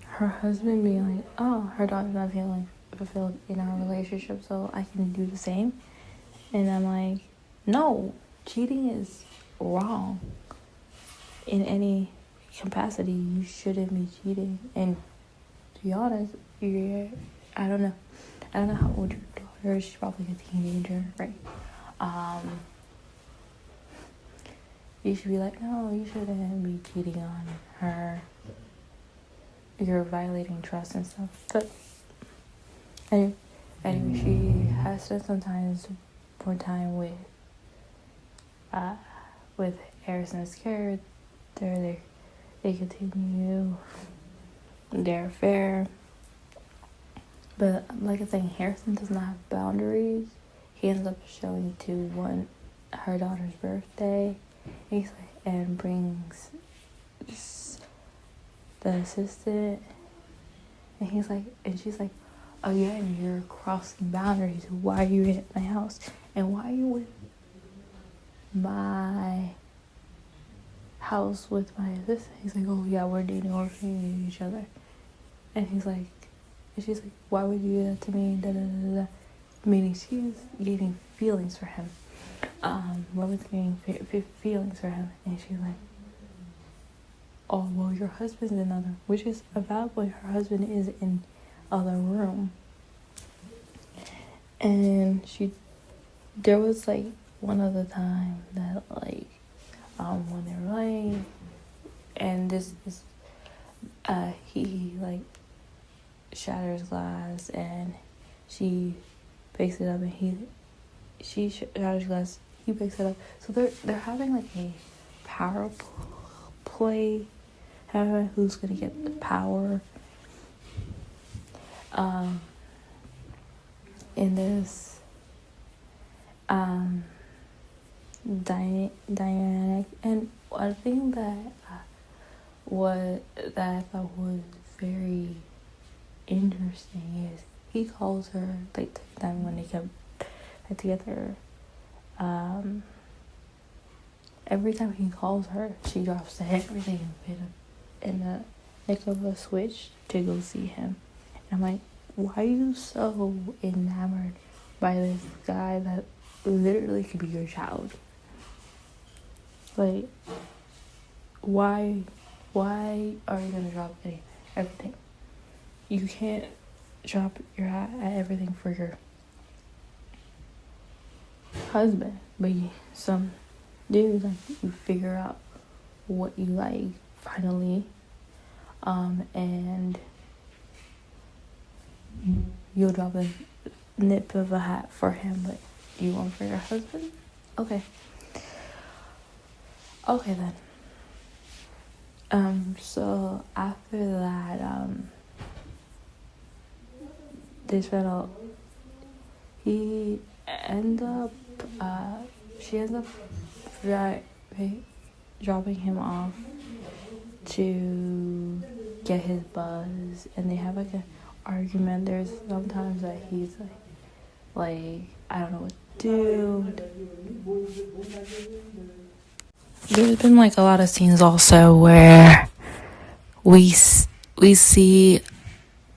her husband, being like, oh, her daughter's not feeling fulfilled in our relationship, so I can do the same. And I'm like, no, cheating is wrong in any capacity. You shouldn't be cheating. And to be honest, I don't know how old your daughter is. She's probably a teenager, right? You should be like, no, you shouldn't be cheating on her. You're violating trust and stuff. But anyway, she has spent some more time with Harrison's character. They continue their affair. But like I was saying, Harrison does not have boundaries. He ends up showing to her daughter's birthday. And brings the assistant, and she's like, again, you're crossing boundaries. Why are you at my house? And why are you with my house with my assistant? He's like, oh yeah, we're dating or seeing each other. And she's like, why would you do that to me? Da, da, da, da. Meaning she's getting feelings for him. Roman's getting feelings for him, and she's like, oh, well, your husband's in another, which is a valid point. Her husband is in other room. And there was like one other time that when they were laying, and he like shatters glass, and she picks it up, and she shatters glass, he picks it up. So they're having like a power play, who's gonna get the power in this dynamic. And one thing that I thought was very interesting is he calls her, like, the time when they kept together, every time he calls her, she drops everything in the nick of a switch to go see him. And I'm like, why are you so enamored by this guy that literally could be your child? Like, why are you gonna drop everything? You can't drop your hat at everything for your husband, but some dude, like, you figure out what you like finally, and you'll drop a nip of a hat for him, but you won't for your husband? Okay then. So after that, they spent a he end up she ends up dropping him off to get his buzz, and they have like an argument. There's sometimes that he's like I don't know what to do. There's been like a lot of scenes also where we see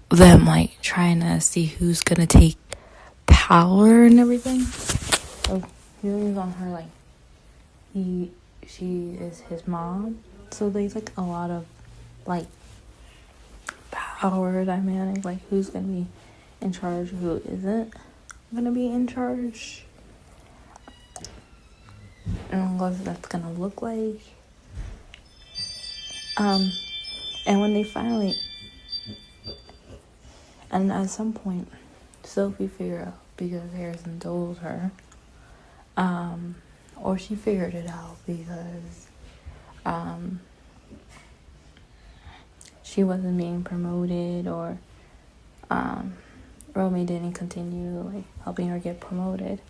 them like trying to see who's gonna take power and everything. So he leans on her like she is his mom. So there's like a lot of like power dynamic, like who's gonna be in charge, who isn't gonna be in charge, and what that's gonna look like. And when they finally, and at some point, Sophie figured out because Harrison told her, or she figured it out because, she wasn't being promoted, or, Romy didn't continue, like, helping her get promoted.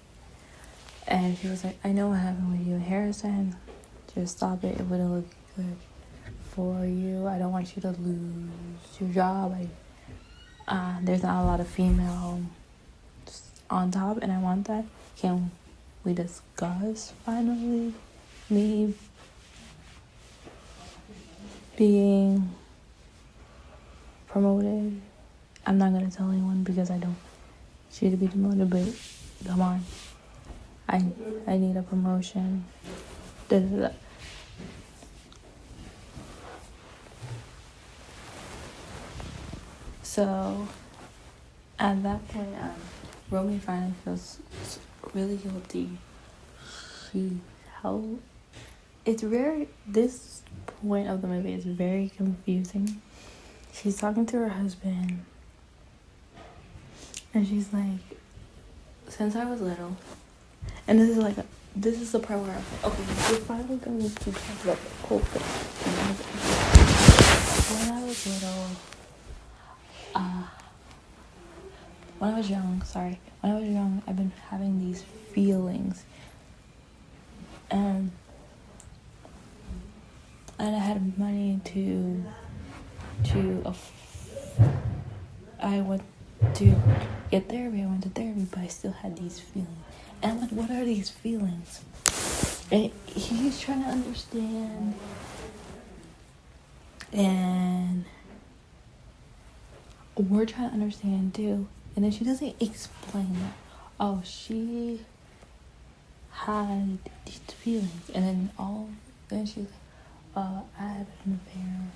And she was like, I know what happened with you and Harrison. Just stop it. It wouldn't look good for you. I don't want you to lose your job. There's not a lot of female on top, and I want that. Can we discuss finally me being promoted? I'm not gonna tell anyone because I don't want you to be demoted, but come on. I need a promotion. So at that point, Romy finally feels really guilty. This point of the movie is very confusing. She's talking to her husband, and she's like, since I was little, and this is the part where I was like, okay, we're finally going to talk about the whole thing. When I was little, when I was young, I've been having these feelings, and I had money I went to get therapy. I went to therapy, but I still had these feelings. And I'm like, what are these feelings? And he's trying to understand, and we're trying to understand too. And then she doesn't explain that. Oh, she had these feelings, and then she's like, I had an affair.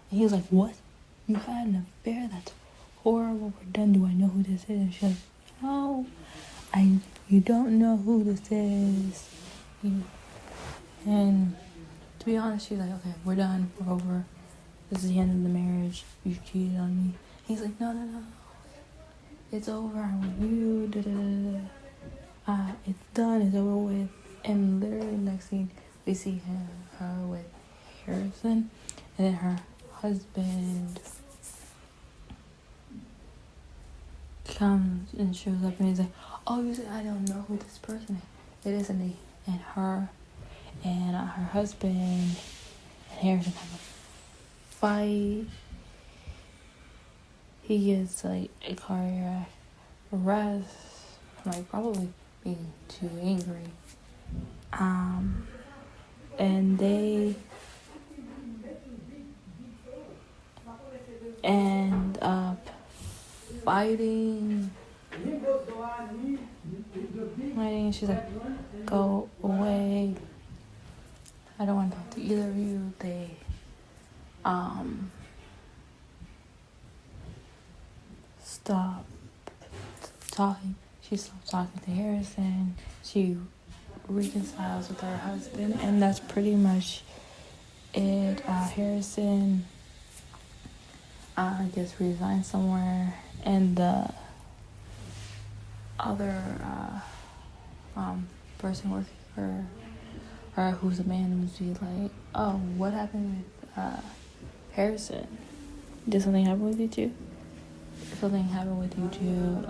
And he was like, what? You had an affair? That's horrible. We're done. Do I know who this is? And she's like, no, you don't know who this is. And to be honest, she's like, okay, we're done. We're over. This is the end of the marriage. You cheated on me. He's like, no. It's over. I want you. It's done. It's over with. And literally next scene, we see her with Harrison, and then her husband comes and shows up, and he's like, obviously I don't know who this person is. And her husband and Harrison have a fight. He gets like a car arrest, like probably being too angry. And they end up fighting. And she's like, go away. I don't want to talk to either of you. They stop talking. She stops talking to Harrison. She reconciles with her husband, and that's pretty much it. Harrison gets resigned somewhere, and the other person working for her, who's a man, would be like, oh, what happened with Harrison? Did something happen with you too? if something happened with you too,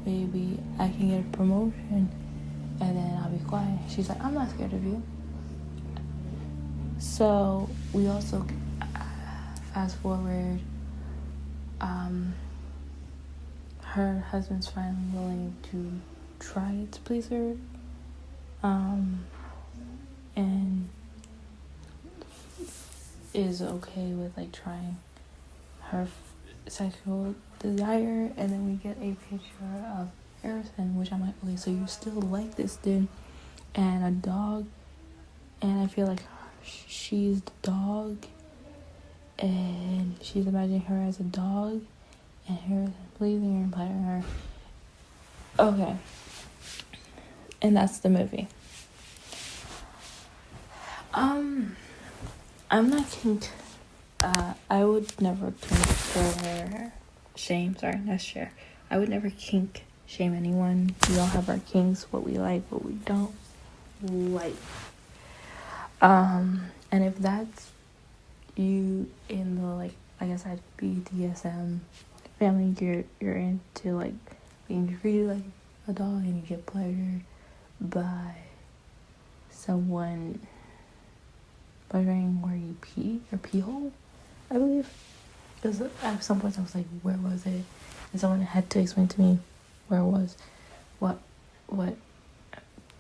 maybe I can get a promotion and then I'll be quiet. She's like, I'm not scared of you. So we also fast forward, her husband's finally willing to try to please her, and is okay with like trying her sexual desire. And then we get a picture of Harrison, which I'm like, okay, so you still like this dude, and a dog, and I feel like she's the dog, and she's imagining her as a dog, and Harrison pleasing her and petting her. Okay, and that's the movie. I'm not kink. I would never kink or shame. Sorry, not share. I would never kink shame anyone. We all have our kinks, what we like, what we don't like. And if that's you in the like I said, BDSM family, you're into like being treated like a dog and you get pleasured by someone pleasuring where you pee or pee hole, I believe. Because at some point I was like, where was it? And someone had to explain to me where it was. What, but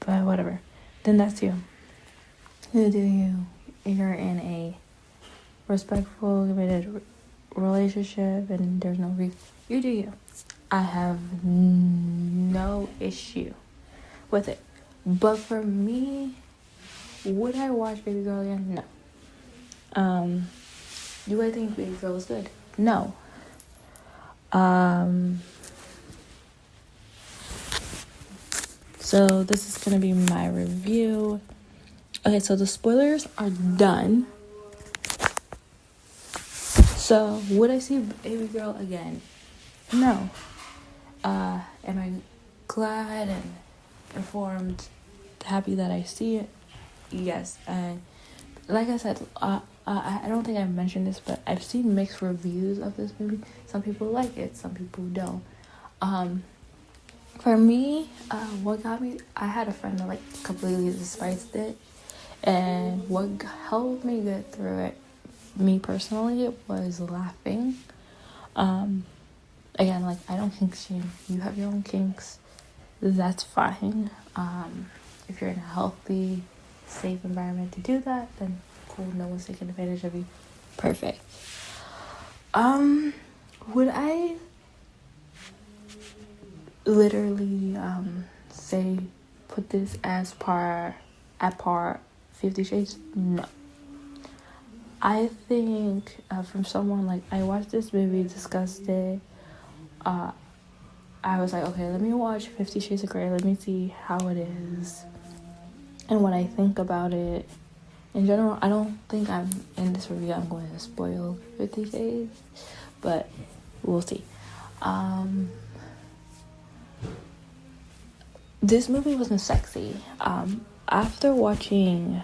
whatever. Then that's you. You do you. You're in a respectful, committed relationship and there's no you do you. I have no issue with it. But for me, would I watch Baby Girl again? No. Do I think Baby Girl was good? No. So this is gonna be my review. Okay, so the spoilers are done. So would I see Baby Girl again? No. Am I glad and informed, happy that I see it? Yes. And like I said, I don't think I mentioned this, but I've seen mixed reviews of this movie. Some people like it, some people don't. For me, what got me, I had a friend that like completely despised it, and what helped me get through it, me personally, was laughing. Again, like, I don't kink shame. You have your own kinks, that's fine. If you're in a healthy, safe environment to do that, then cool, no one's taking advantage of you. Perfect. Would I literally say put this as at par 50 Shades? No. I think from someone like, I watched this movie, discussed it, I was like, okay, let me watch 50 Shades of Grey, let me see how it is and what I think about it. In general, I don't think I'm in this review I'm going to spoil 50 Shades, but we'll see. This movie wasn't sexy. After watching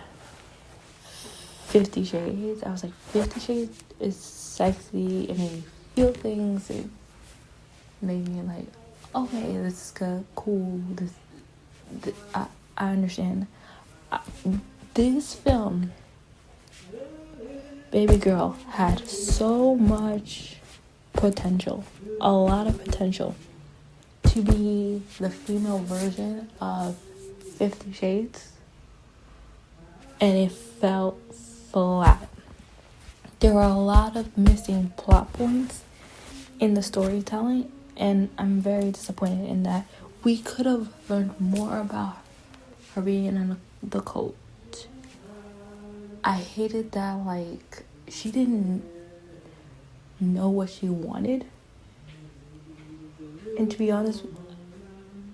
50 Shades, I was like, 50 Shades is sexy. It made me feel things. It made me like, okay, this is good, cool. I understand. This film, Baby Girl, had so much potential, a lot of potential, to be the female version of 50 Shades, and it felt flat. There were a lot of missing plot points in the storytelling, and I'm very disappointed in that. We could have learned more about her being in the cult. I hated that, like, she didn't know what she wanted. And to be honest,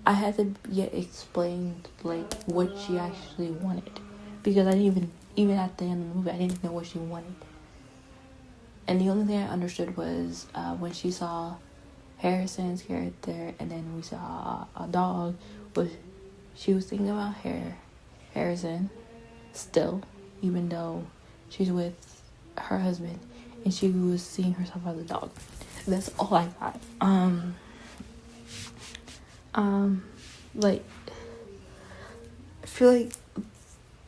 I had to get explained, like, what she actually wanted. Because I didn't even at the end of the movie, I didn't know what she wanted. And the only thing I understood was when she saw Harrison's character, and then we saw a dog, she was thinking about Harrison still, even though she's with her husband, and she was seeing herself as a dog. That's all I got. Like, I feel like,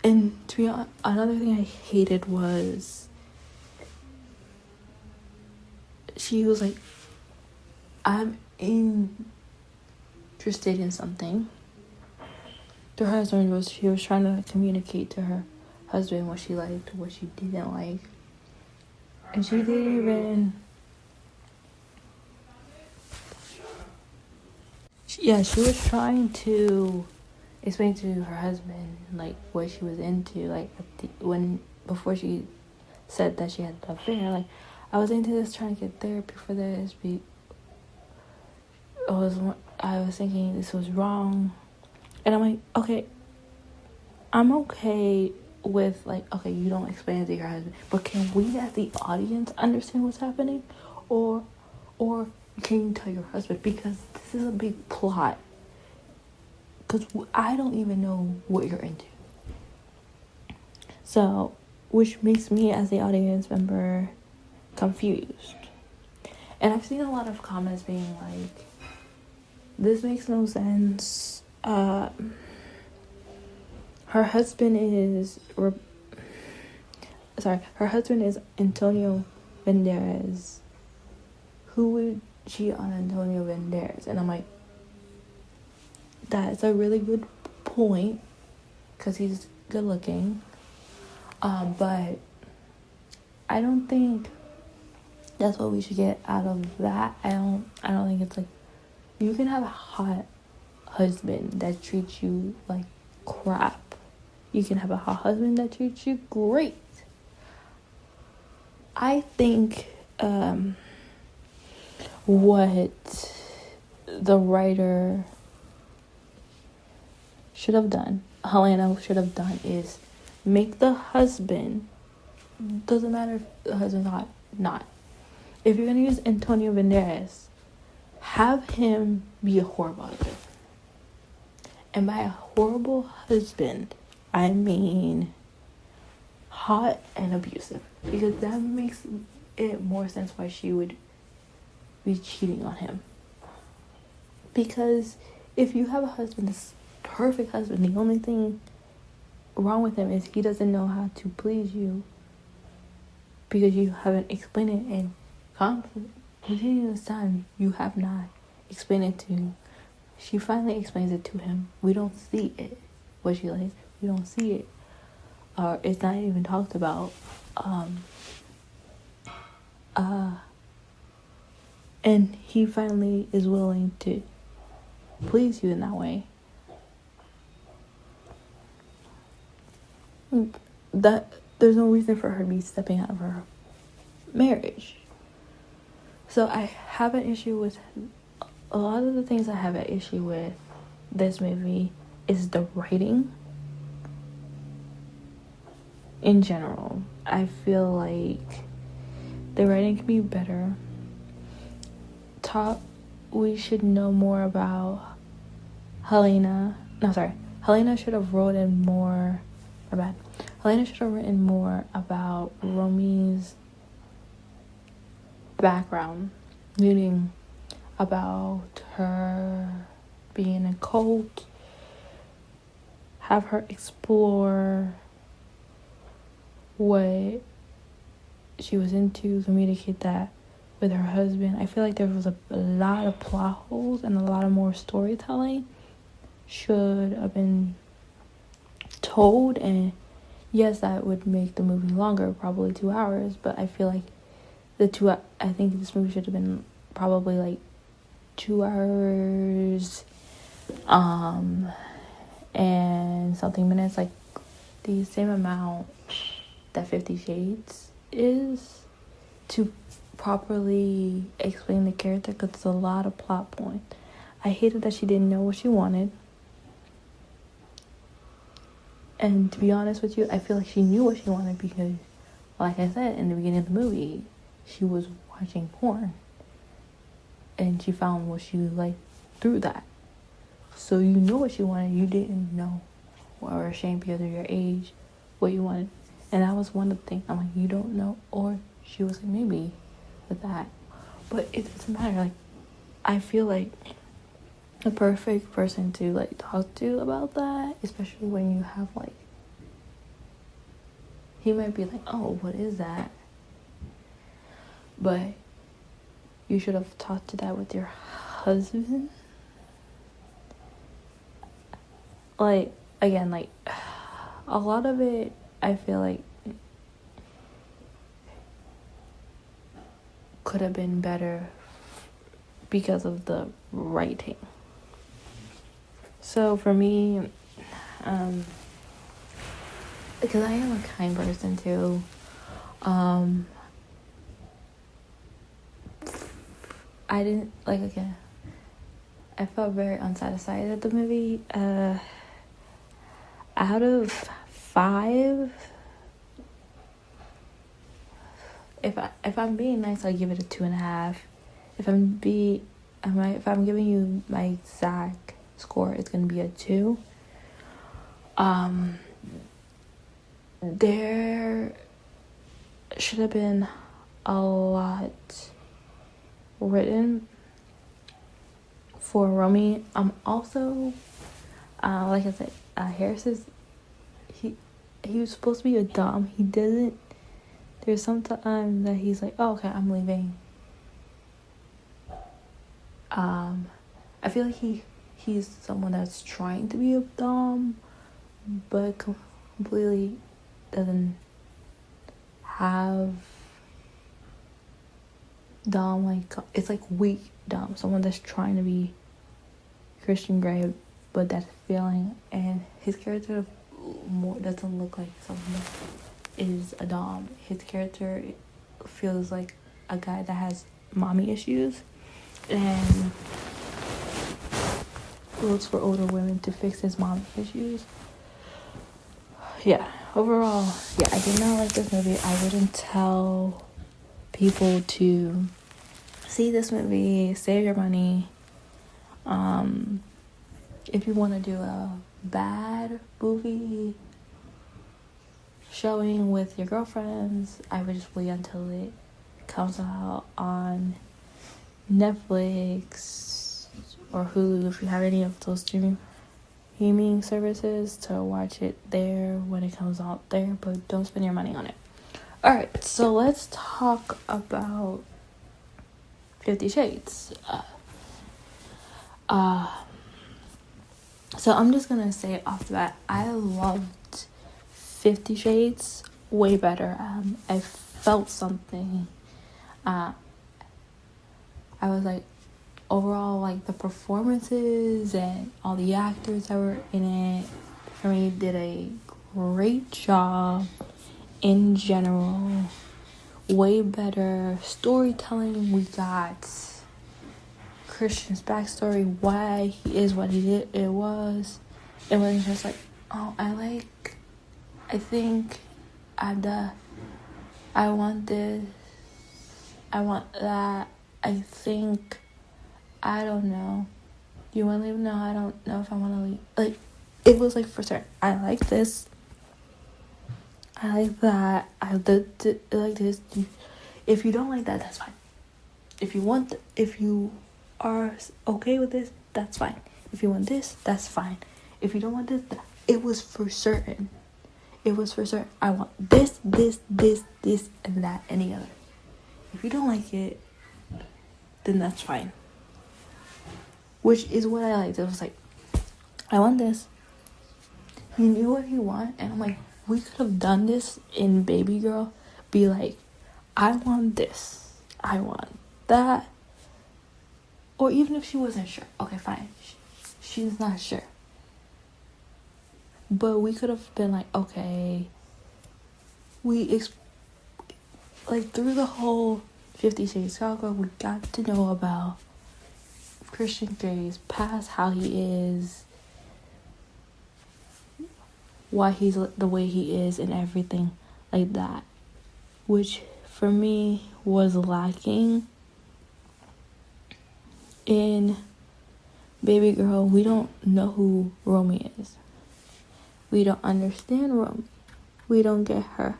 and to be honest, another thing I hated was she was like, I'm interested in something. To her husband, she was trying to communicate to her husband what she liked, what she didn't like. And she didn't even... she was trying to explain to her husband, like, what she was into. Like, before she said that she had an affair, like, I was into this, trying to get therapy for this. I was thinking this was wrong. And I'm like, okay, I'm okay with, like, okay, you don't explain it to your husband, but can we as the audience understand what's happening? Or can you tell your husband? Because this is a big plot. Because I don't even know what you're into. So, which makes me as the audience member confused. And I've seen a lot of comments being like, this makes no sense. Her husband is Antonio Banderas. Who would cheat on Antonio Banderas? And I'm like, that's a really good point, because he's good looking. But I don't think that's what we should get out of that. I don't think it's like, you can have a hot husband that treats you like crap. You can have a hot husband that treats you great. I think what the writer should have done, Helena should have done, is make the husband, doesn't matter if the husband's hot, not. If you're gonna use Antonio Banderas, have him be a horrible husband. And by a horrible husband, I mean hot and abusive. Because that makes it more sense why she would be cheating on him. Because if you have a husband, this perfect husband, the only thing wrong with him is he doesn't know how to please you, because you haven't explained it in continuous time. You have not explained it to him. She finally explains it to him. We don't see it, what she likes. We don't see it, or it's not even talked about. And he finally is willing to please you in that way. That there's no reason for her to be stepping out of her marriage. So I have an issue with a lot of the things. I have an issue with this movie is the writing in general. I feel like the writing can be better. We should know more about Helena. Helena should have written more. Helena should have written more about Romy's background, meaning about her being in a cult. Have her explore what she was into, communicate that with her husband. I feel like there was a lot of plot holes, and a lot of more storytelling should have been told. And yes, that would make the movie longer, probably 2 hours, but I feel like I think this movie should have been probably like 2 hours and something minutes, like the same amount that 50 Shades is, to properly explain the character, because it's a lot of plot points. I hated that she didn't know what she wanted. And to be honest with you, I feel like she knew what she wanted, because, like I said in the beginning of the movie, she was watching porn. And she found what she liked through that. So you knew what you wanted. You didn't know, or ashamed because of your age, what you wanted. And that was one of the things. I'm like, you don't know. Or she was like, maybe with that. But it doesn't matter. Like, I feel like the perfect person to like talk to about that, especially when you have like, he might be like, oh, what is that? But you should have talked to that with your husband. Like, again, like, a lot of it, I feel like, could have been better because of the writing. So for me, because I am a kind person too, I didn't, like, again, I felt very unsatisfied at the movie. Out of 5, if I'm being nice, I'll give it a 2.5. If I'm giving you my exact score, it's gonna be a 2. There should have been a lot written for Romy. Also, like I said, Harris is he was supposed to be a dom. He doesn't. There's some time that he's like, oh, okay, I'm leaving. I feel like he's someone that's trying to be a dom, but completely doesn't have dom. Like, it's like weak dom, someone that's trying to be Christian Grey, but that's failing. And his character more doesn't look like someone that is a dom. His character feels like a guy that has mommy issues and looks for older women to fix his mommy issues. Yeah, overall, yeah, I did not like this movie. I wouldn't tell people to see this movie. Save your money. If you want to do a bad movie showing with your girlfriends, I would just wait until it comes out on Netflix or Hulu, if you have any of those streaming services, to watch it there when it comes out there, but don't spend your money on it. Alright, so let's talk about 50 Shades. So I'm just gonna say off the bat, I loved 50 Shades way better. I felt something. I was like, overall, like, the performances and all the actors that were in it, for me, did a great job in general. Way better storytelling. We got Christian's backstory, why he is what he did. It wasn't just like, oh, I think I want this, I want that, I think, I don't know, do you want to leave? No, I don't know if I want to leave. Like, it was like, for certain, I like this, I like that, I like this. If you don't like that, that's fine. If you are okay with this, that's fine. If you want this, that's fine. If you don't want this, it was for certain. It was for certain. I want this, and that, and the other. If you don't like it, then that's fine. Which is what I liked. It was like, I want this. He knew what he wanted, and I'm like, we could have done this in Baby Girl. Be like, I want this. I want that. Or even if she wasn't sure. Okay, fine. She's not sure. But we could have been like, okay. Through the whole 50 Shades saga, we got to know about Christian Grey's past, how he is, why he's the way he is, and everything like that. Which, for me, was lacking in Baby Girl. We don't know who Romy is. We don't understand Romy. We don't get her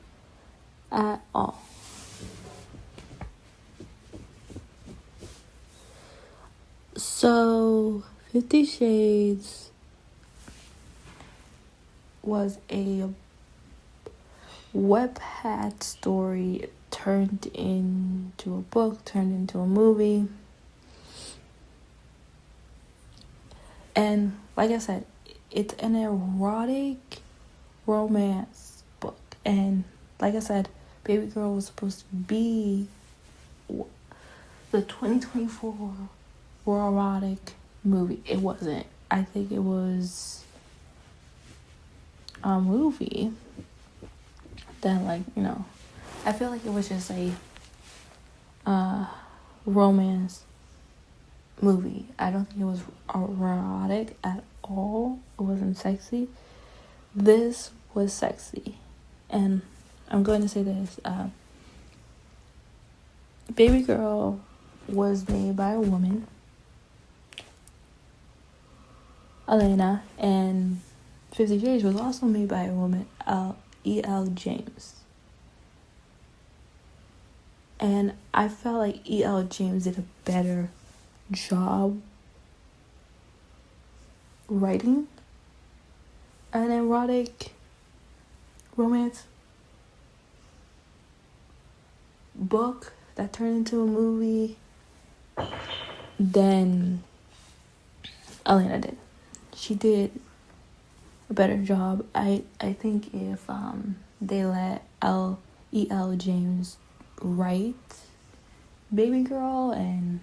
at all. So 50 Shades was a Wattpad story turned into a book, turned into a movie. And like I said, it's an erotic romance book. And like I said, Baby Girl was supposed to be the 2024 erotic movie. It wasn't. I think it was a movie that, like, you know, I feel like it was just a romance movie. I don't think it was erotic at all. It wasn't sexy. This was sexy. And I'm going to say this. Baby Girl was made by a woman, Elena, and 50 Shades was also made by a woman, E.L. James. And I felt like E.L. James did a better job writing an erotic romance book that turned into a movie than Elena did. She did a better job. I think if they let E.L. James write Baby Girl and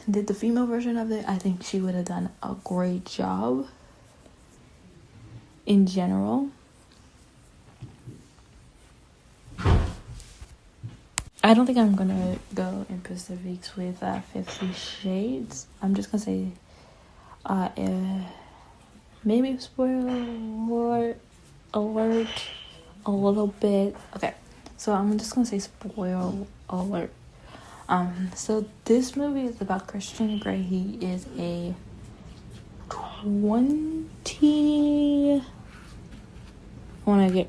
did the female version of it, I think she would have done a great job in general. I don't think I'm gonna go in specifics with 50 Shades. I'm just gonna say maybe spoiler alert a little bit. Okay, so I'm just gonna say spoiler alert. So this movie is about Christian Grey. He is a 20. I wanna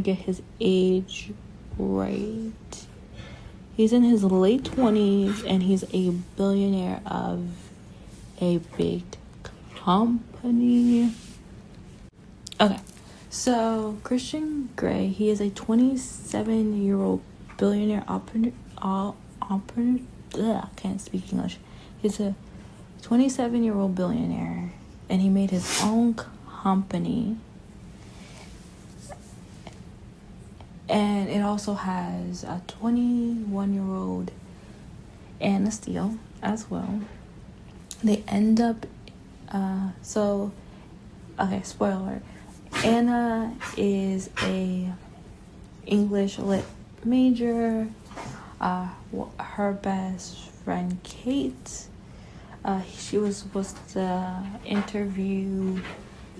get his age right. He's in his late 20s and he's a billionaire of a big company. Okay, so Christian Grey, he is a 27-year-old billionaire I can't speak English. He's a 27-year-old billionaire and he made his own company. And it also has a 21-year-old Anna Steele as well. They end up, okay, spoiler. Anna is a English lit major. Her best friend Kate, she was supposed to interview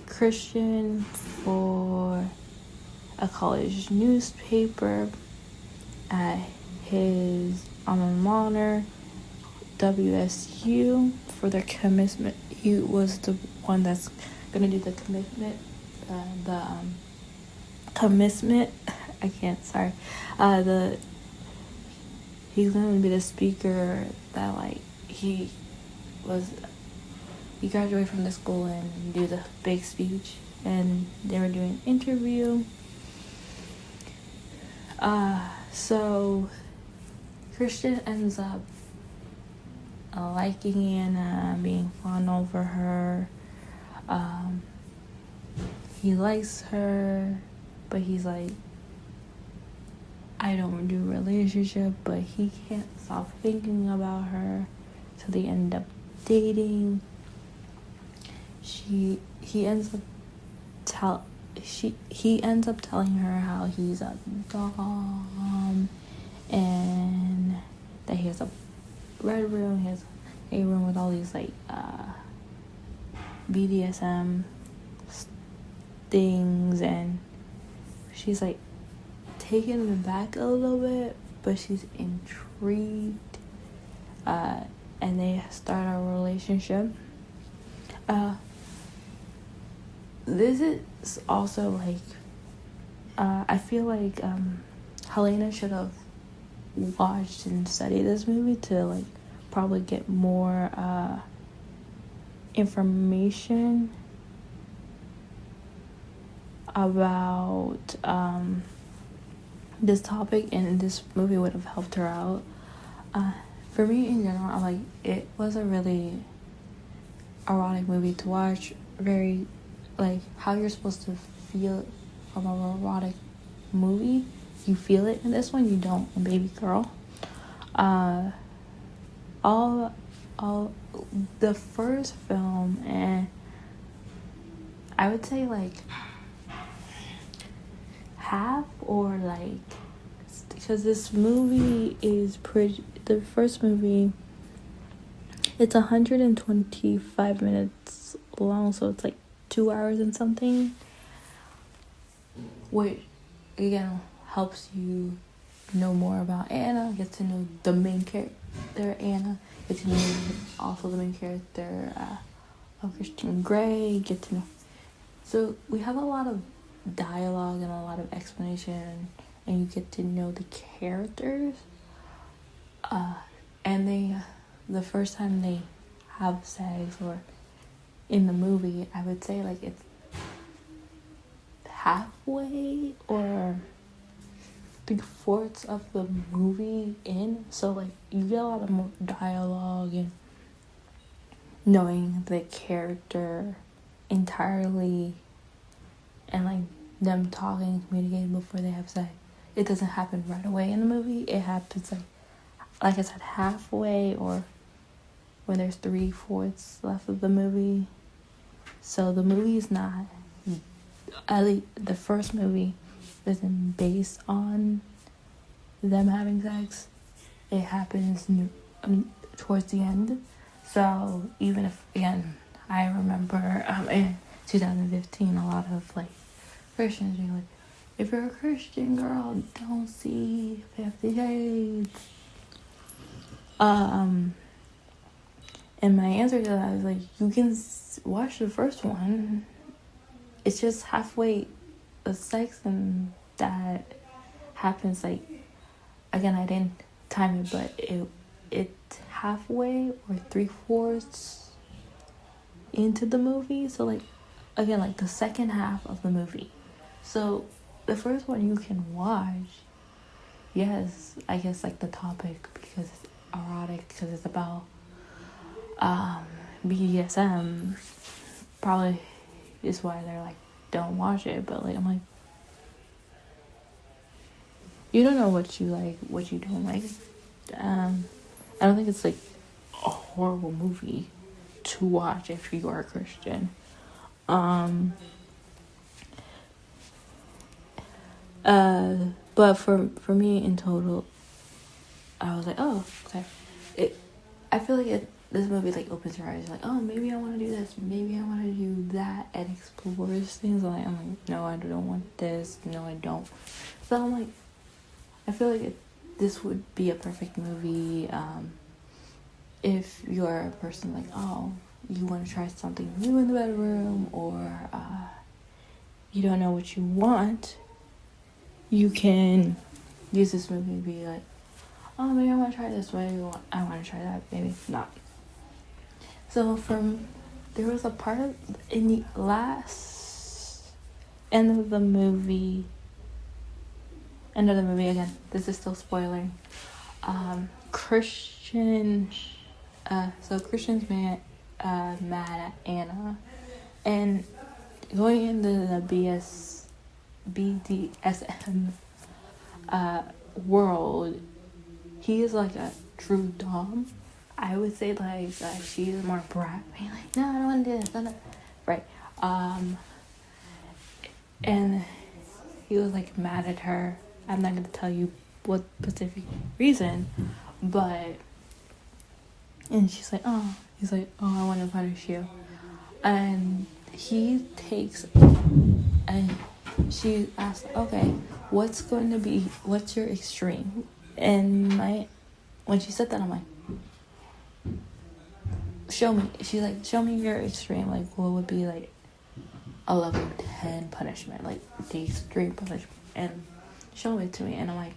Christian for a college newspaper at his alma mater, WSU, for their commencement. He was the one that's gonna do the commencement. I can't. Sorry. He's gonna be the speaker that, like, he graduated from the school and do the big speech, and they were doing an interview. So Christian ends up liking Anna, being fawn over her. He likes her, but he's like, I don't do relationship, but he can't stop thinking about her. So they end up dating. He ends up telling her how he's a dom and that he has a red room, he has a room with all these like BDSM things, and she's like taken aback a little bit, but she's intrigued, and they start a relationship. This is also like, I feel like Helena should have watched and studied this movie to like probably get more information about this topic, and this movie would have helped her out. For me in general, I'm like, it was a really erotic movie to watch. Very, like, how you're supposed to feel from a erotic movie, you feel it. In this one, you don't, in Baby Girl. All the first film, and I would say like half, or like, because this movie is pretty, the first movie, it's 125 minutes long, so it's like 2 hours and something, which again helps you know more about Anna, get to know the main character Anna, get to know also the main character of Christian Grey, get to know. So we have a lot of dialogue and a lot of explanation, and you get to know the characters. And the first time they have sex, or in the movie, I would say like it's halfway or 3/4 of the movie in, so like you get a lot of more dialogue and knowing the character entirely, and like them talking and communicating before they have sex. It doesn't happen right away in the movie. It happens like I said, halfway, or when there's 3/4 left of the movie. So the movie is not, at least the first movie isn't based on them having sex. It happens towards the end. So even if, again, I remember in 2015, a lot of like Christians being like, if you're a Christian girl, don't see 50 Shades. And my answer to that is like, you can watch the first one. It's just halfway the sex, and that happens like, again, I didn't time it, but it's halfway or 3/4 into the movie. So like, again, like the second half of the movie. So the first one you can watch, yes, I guess like the topic, because it's erotic, because it's about BDSM, probably is why they're like, don't watch it. But like, I'm like, you don't know what you like, what you don't like. I don't think it's like a horrible movie to watch if you are a Christian. But for me in total, I was like, oh, okay. I feel like this movie like opens your eyes, like, oh, maybe I want to do this, maybe I want to do that, and explores things. I'm like, no, I don't want this, no, I don't. So I'm like, I feel like this would be a perfect movie if you're a person like, oh, you want to try something new in the bedroom, or you don't know what you want. You can use this movie to be like, oh, maybe I want to try this, maybe I want to try that, maybe not. So there was a part in the last end of the movie, again, this is still spoiling. Christian's mad at Anna, and going into the BDSM world, he is like a true dom. I would say like she is more brat, being like, no, I don't want to do this, no. Right. And he was like mad at her. I'm not gonna tell you what specific reason, but, and she's like, oh, he's like, oh, I want to punish you, and he takes, and she asked, okay, what's your extreme? And when she said that, I'm like, show me. She's like, show me your extreme. Like, what would be like a level 10 punishment? Like the extreme punishment, and show it to me. And I'm like,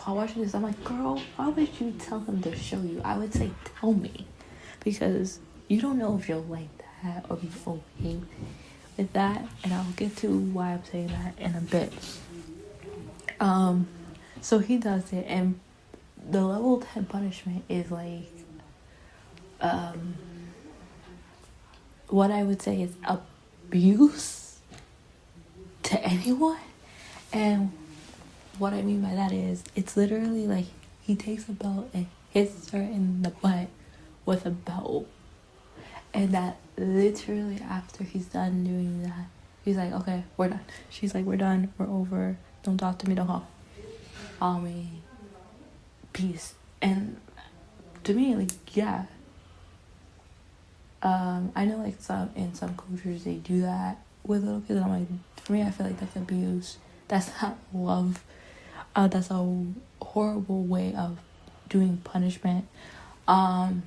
while watching this, I'm like, girl, why would you tell him to show you? I would say, tell me, because you don't know if you'll like that or be okay with that, and I'll get to why I'm saying that in a bit. So he does it, and the level 10 punishment is like, what I would say is abuse to anyone. And what I mean by that is, it's literally like he takes a belt and hits her in the butt with a belt. And that literally after he's done doing that, he's like, okay, we're done. She's like, we're done, we're over, don't talk to me, don't call me, peace. And to me, like, yeah, I know like in some cultures they do that with little kids, and I'm like, for me, I feel like that's abuse. That's not love. That's a horrible way of doing punishment. And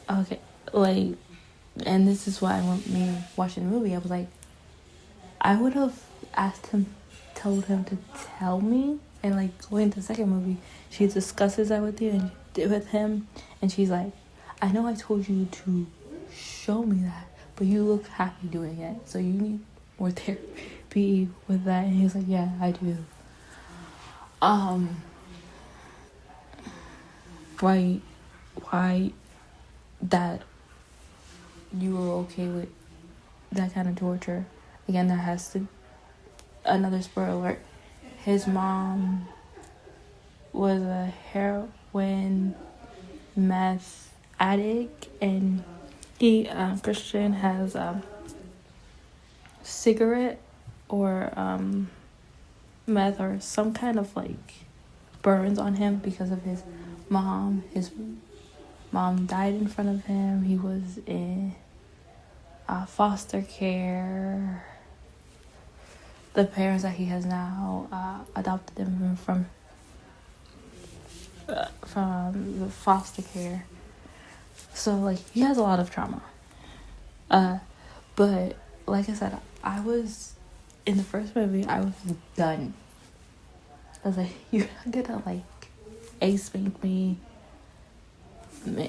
okay, like, and this is why when me watching the movie, I was like, I would have told him to tell me, and like going to the second movie, she discusses that with with him, and she's like, I know I told you to show me that, but you look happy doing it, so you need more therapy with that. And he's like, yeah, I do. Why that you were okay with that kind of torture? Again, that has to, another spoiler alert, his mom was a heroin meth addict, and he Christian has cigarette or meth or some kind of like burns on him because of his mom. His mom died in front of him. He was in foster care. The parents that he has now adopted him from the foster care. So like he has a lot of trauma. But like I said, I was in the first movie, I was done. I was like, you're not gonna like spank me.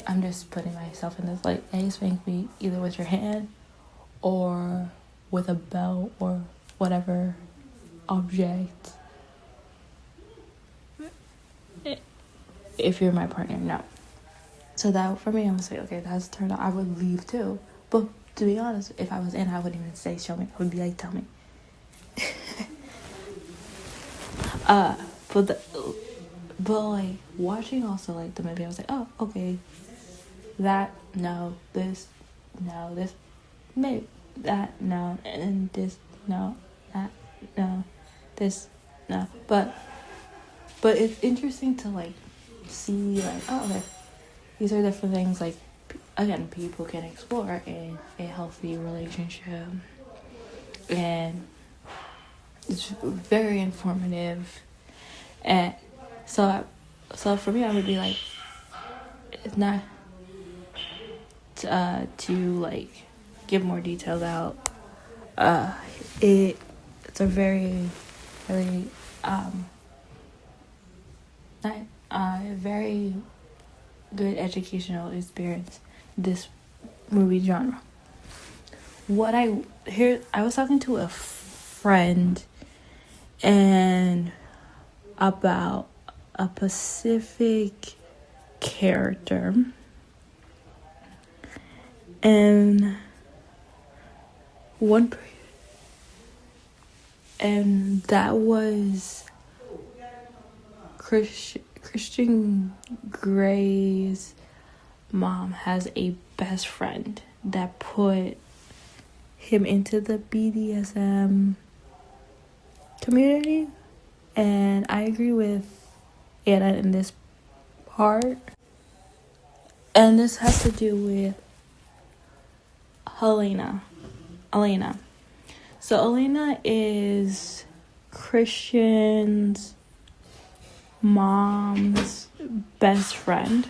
I'm just putting myself in this, like, spank me either with your hand or with a belt or whatever object. If you're my partner, no. So that for me, I was like, okay, that's turned out. I would leave too. But to be honest, if I was in, I wouldn't even say show me. I would be like, tell me. But like watching also like the movie, I was like, oh, okay, that no, this no, this maybe that no, and this no, that no, this no. But it's interesting to like see like, oh, okay, these are different things like again people can explore in a healthy relationship, and it's very informative. And so for me, I would be like, it's not to like give more details out. It's a very very good educational experience, this movie genre. I was talking to a friend and about a Pacific character, and that was Christian Grey's mom has a best friend that put him into the BDSM community, and I agree with Anna in this part. And this has to do with Elena. So Elena is Christian's mom's best friend.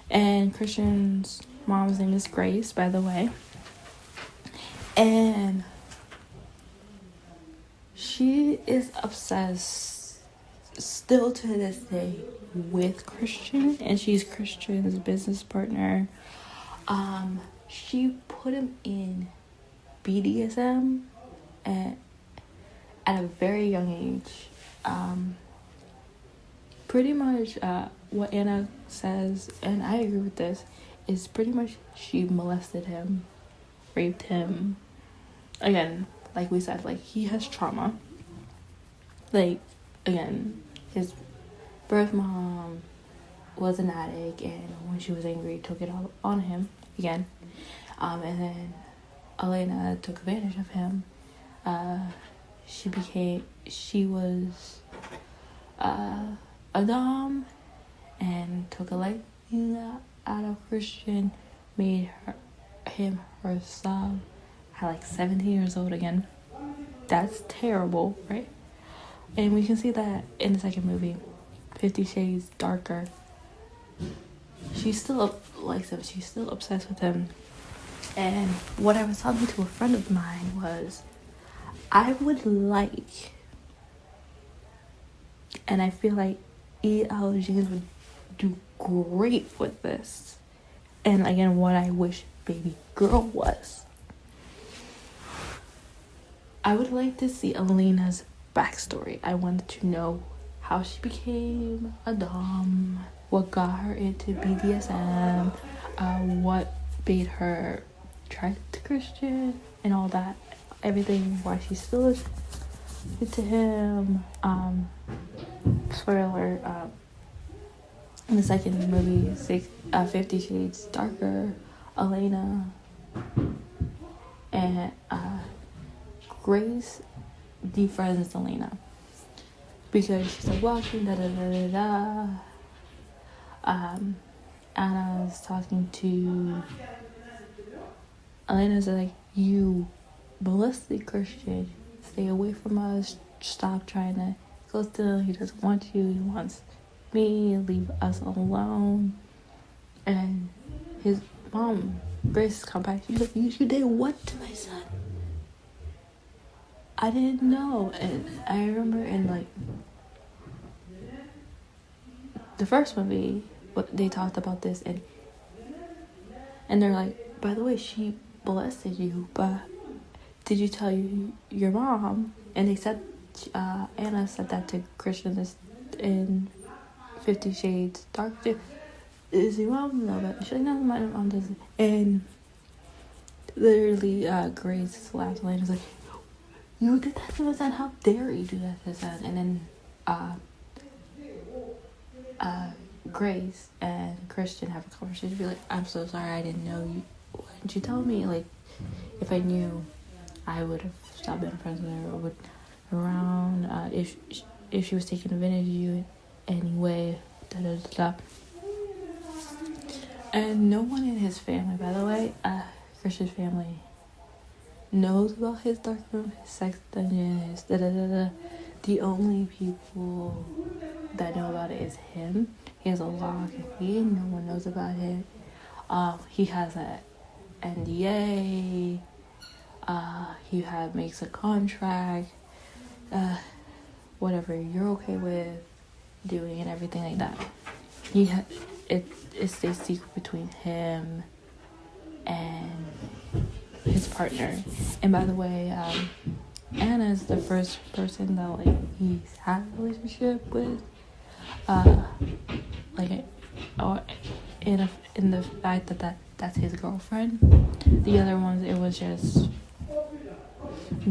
And Christian's mom's name is Grace, by the way. And she is obsessed still to this day with Christian, and she's Christian's business partner. She put him in BDSM at a very young age. Pretty much what Anna says, and I agree with this, is pretty much she molested him, raped him. Again, like we said, like, he has trauma. Like, again, his birth mom was an addict, and when she was angry, took it all on him again. And then Elena took advantage of him. She was a dom and took a liking out of Christian, made him her sub at like 17 years old again. That's terrible, right? And we can see that in the second movie, 50 Shades Darker. She still likes him. She's still obsessed with him. And what I was talking to a friend of mine was, I would like, and I feel like E.L. James would do great with this. And again, what I wish Baby Girl was. I would like to see Elena's backstory. I wanted to know how she became a dom, what got her into BDSM, what made her attracted to Christian, and all that. Everything, why she still is into him. Spoiler alert, in the second movie, 50 Shades Darker, Elena and Grace defriends Elena because she's like walking, Anna's talking to Elena's like, you molested Christian, stay away from us, stop trying to go to him, he doesn't want you, he wants me, leave us alone. And his mom, Grace, come back, she's like, you did what to my son? I didn't know. And I remember in like the first movie, they talked about this, and they're like, by the way, she molested you, but did you tell your mom? And they said, Anna said that to Christian in 50 Shades Darker. Is your mom know that? She's like, no, my mom doesn't. And literally, Grace laughed, and was like, you did that to my son? How dare you do that to his son? And then Grace and Christian have a conversation, be like, I'm so sorry, I didn't know you. Why didn't you tell me? Like, if I knew, I would have stopped being friends with her or would around. If she was taking advantage of you anyway, And no one in his family, by the way, Christian's family, knows about his dark room, his sex dungeon, his The only people that know about it is him. He has a lock and key. No one knows about it. He has a NDA. He makes a contract. Whatever you're okay with doing and everything like that. It stays secret between him and his partner. And by the way, Anna is the first person that he's had a relationship with, in the fact that's his girlfriend. The other ones, it was just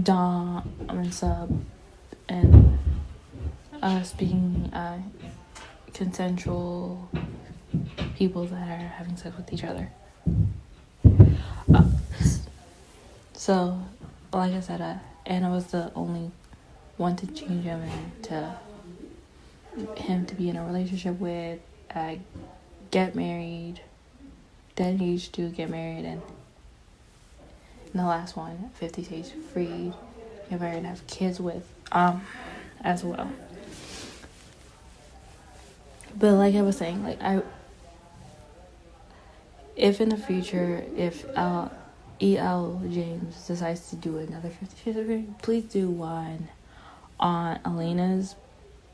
dom and sub, and us being consensual people that are having sex with each other. So, like I said, Anna was the only one to change him and to him to be in a relationship with, get married, that engaged to get married, and the last one, 50 Shades Freed, get married and have kids with, as well. But like I was saying, if in the future, if E.L. James decides to do another 50 Shades of Grey, please do one on Elena's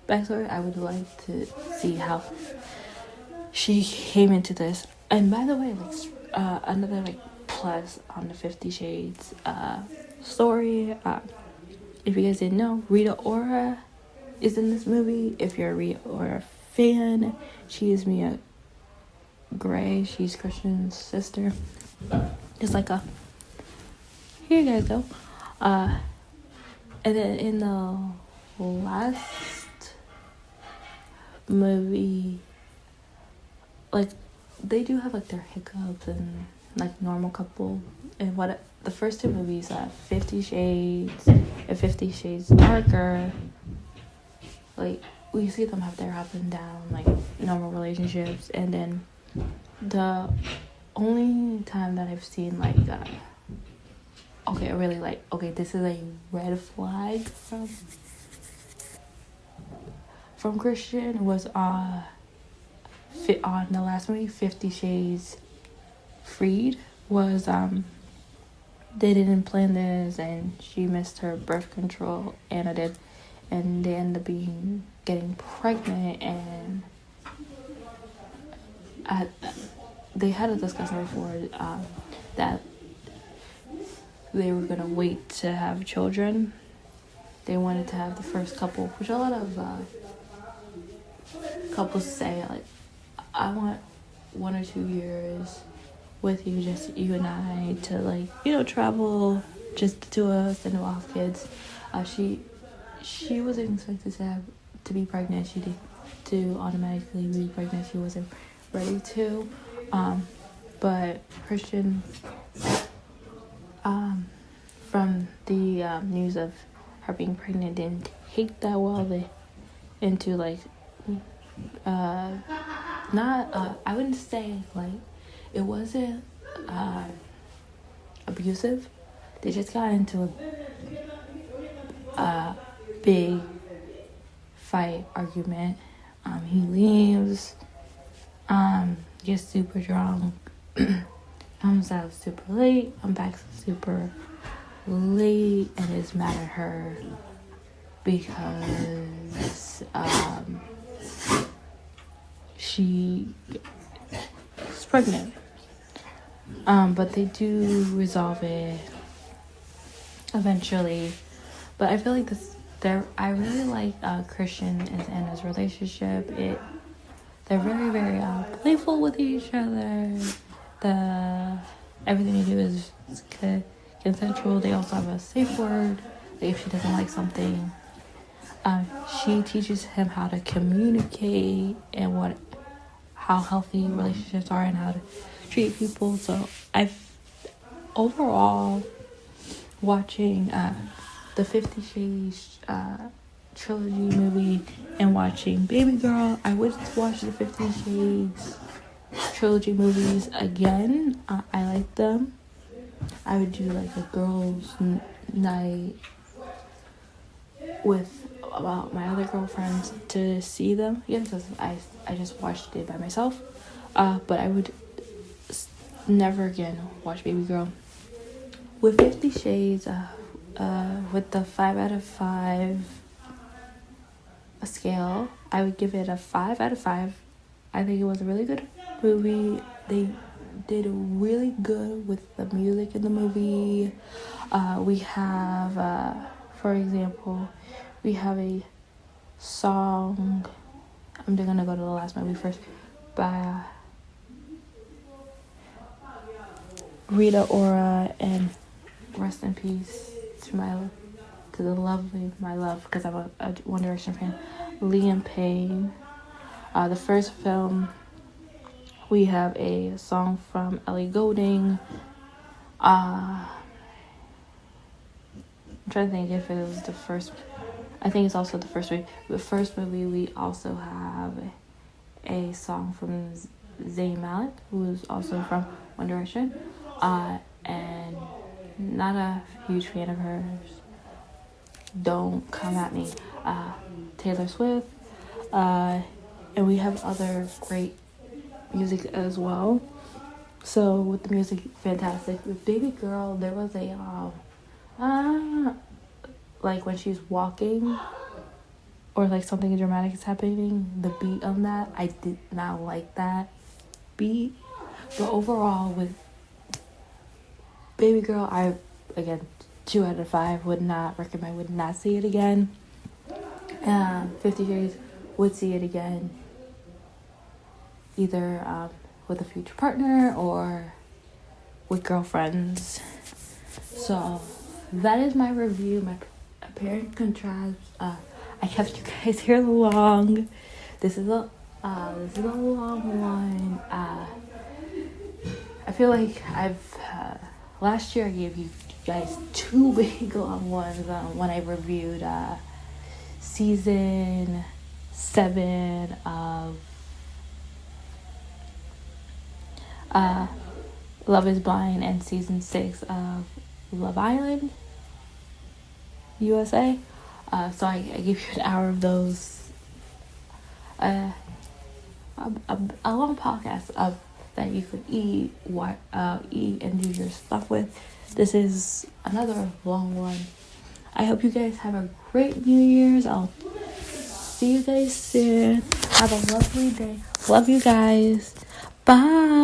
backstory. I would like to see how she came into this. And by the way, like another like plus on the 50 Shades story. If you guys didn't know, Rita Ora is in this movie. If you're a Rita Ora fan, she is Mia Gray. She's Christian's sister. Just like a, here you guys go. And then in the last movie, like they do have like their hiccups and like normal couple. And what the first two movies, 50 Shades and 50 Shades Darker, like we see them have their up and down, like normal relationships. And then the only time that I've seen like really like, okay, this is a red flag from Christian was on the last movie, 50 Shades Freed, was they didn't plan this and she missed her birth control, Anna did, and they ended up getting pregnant. And they had a discussion before that they were gonna wait to have children. They wanted to have the first couple, which a lot of couples say, like, I want 1 or 2 years with you, just you and I, to like, you know, travel, just the two of us, and we'll have kids. She wasn't expected to be pregnant. She did to automatically be pregnant. She wasn't ready to. But Christian, from the news of her being pregnant, didn't take that well. Into like, not I wouldn't say like it wasn't abusive. They just got into a big fight, argument. He leaves, gets super drunk, comes out super late, I'm back super late, and is mad at her because she's pregnant. But they do resolve it eventually. But I feel like I really like Christian and Anna's relationship. They're very, very playful with each other. Everything they do is consensual. They also have a safe word. Like if she doesn't like something, she teaches him how to communicate and how healthy relationships are and how to treat people. So overall, watching the 50 Shades trilogy movie and watching Baby Girl, I would watch the 50 Shades trilogy movies again. I like them. I would do like a girls' night with about my other girlfriends to see them again, because I just watched it by myself. But I would never again watch Baby Girl. With 50 Shades, with the 5 out of 5 scale, I would give it a 5 out of 5. I think it was a really good movie. They did really good with the music in the movie. We have, for example, we have a song. I'm gonna go to the last movie first, by Rita Ora, and rest in peace to my love, because I'm a One Direction fan, Liam Payne. The first film, we have a song from Ellie Goulding. I'm trying to think if it was the first. I think it's also the first movie. The first movie, we also have a song from Zayn Malik, who is also from One Direction. And not a huge fan of hers. Don't come at me. Taylor Swift. And we have other great music as well. So with the music, fantastic. With Baby Girl, there was like when she's walking or like something dramatic is happening, the beat on that, I did not like that beat. But overall, with Baby Girl, I, again, 2 out of 5, would not recommend, would not see it again. 50 Shades, would see it again, either with a future partner or with girlfriends. So that is my review, my compare and contrast. I kept you guys here long. This is a long one. I feel like last year I gave you guys 2 big long ones when I reviewed season 7 of Love is Blind and season 6 of Love Island USA. So I gave you an hour of those. A long podcast that you could eat and do your stuff with. This is another long one. I hope you guys have a great New Year's. I'll see you guys soon. Have a lovely day. Love you guys. Bye.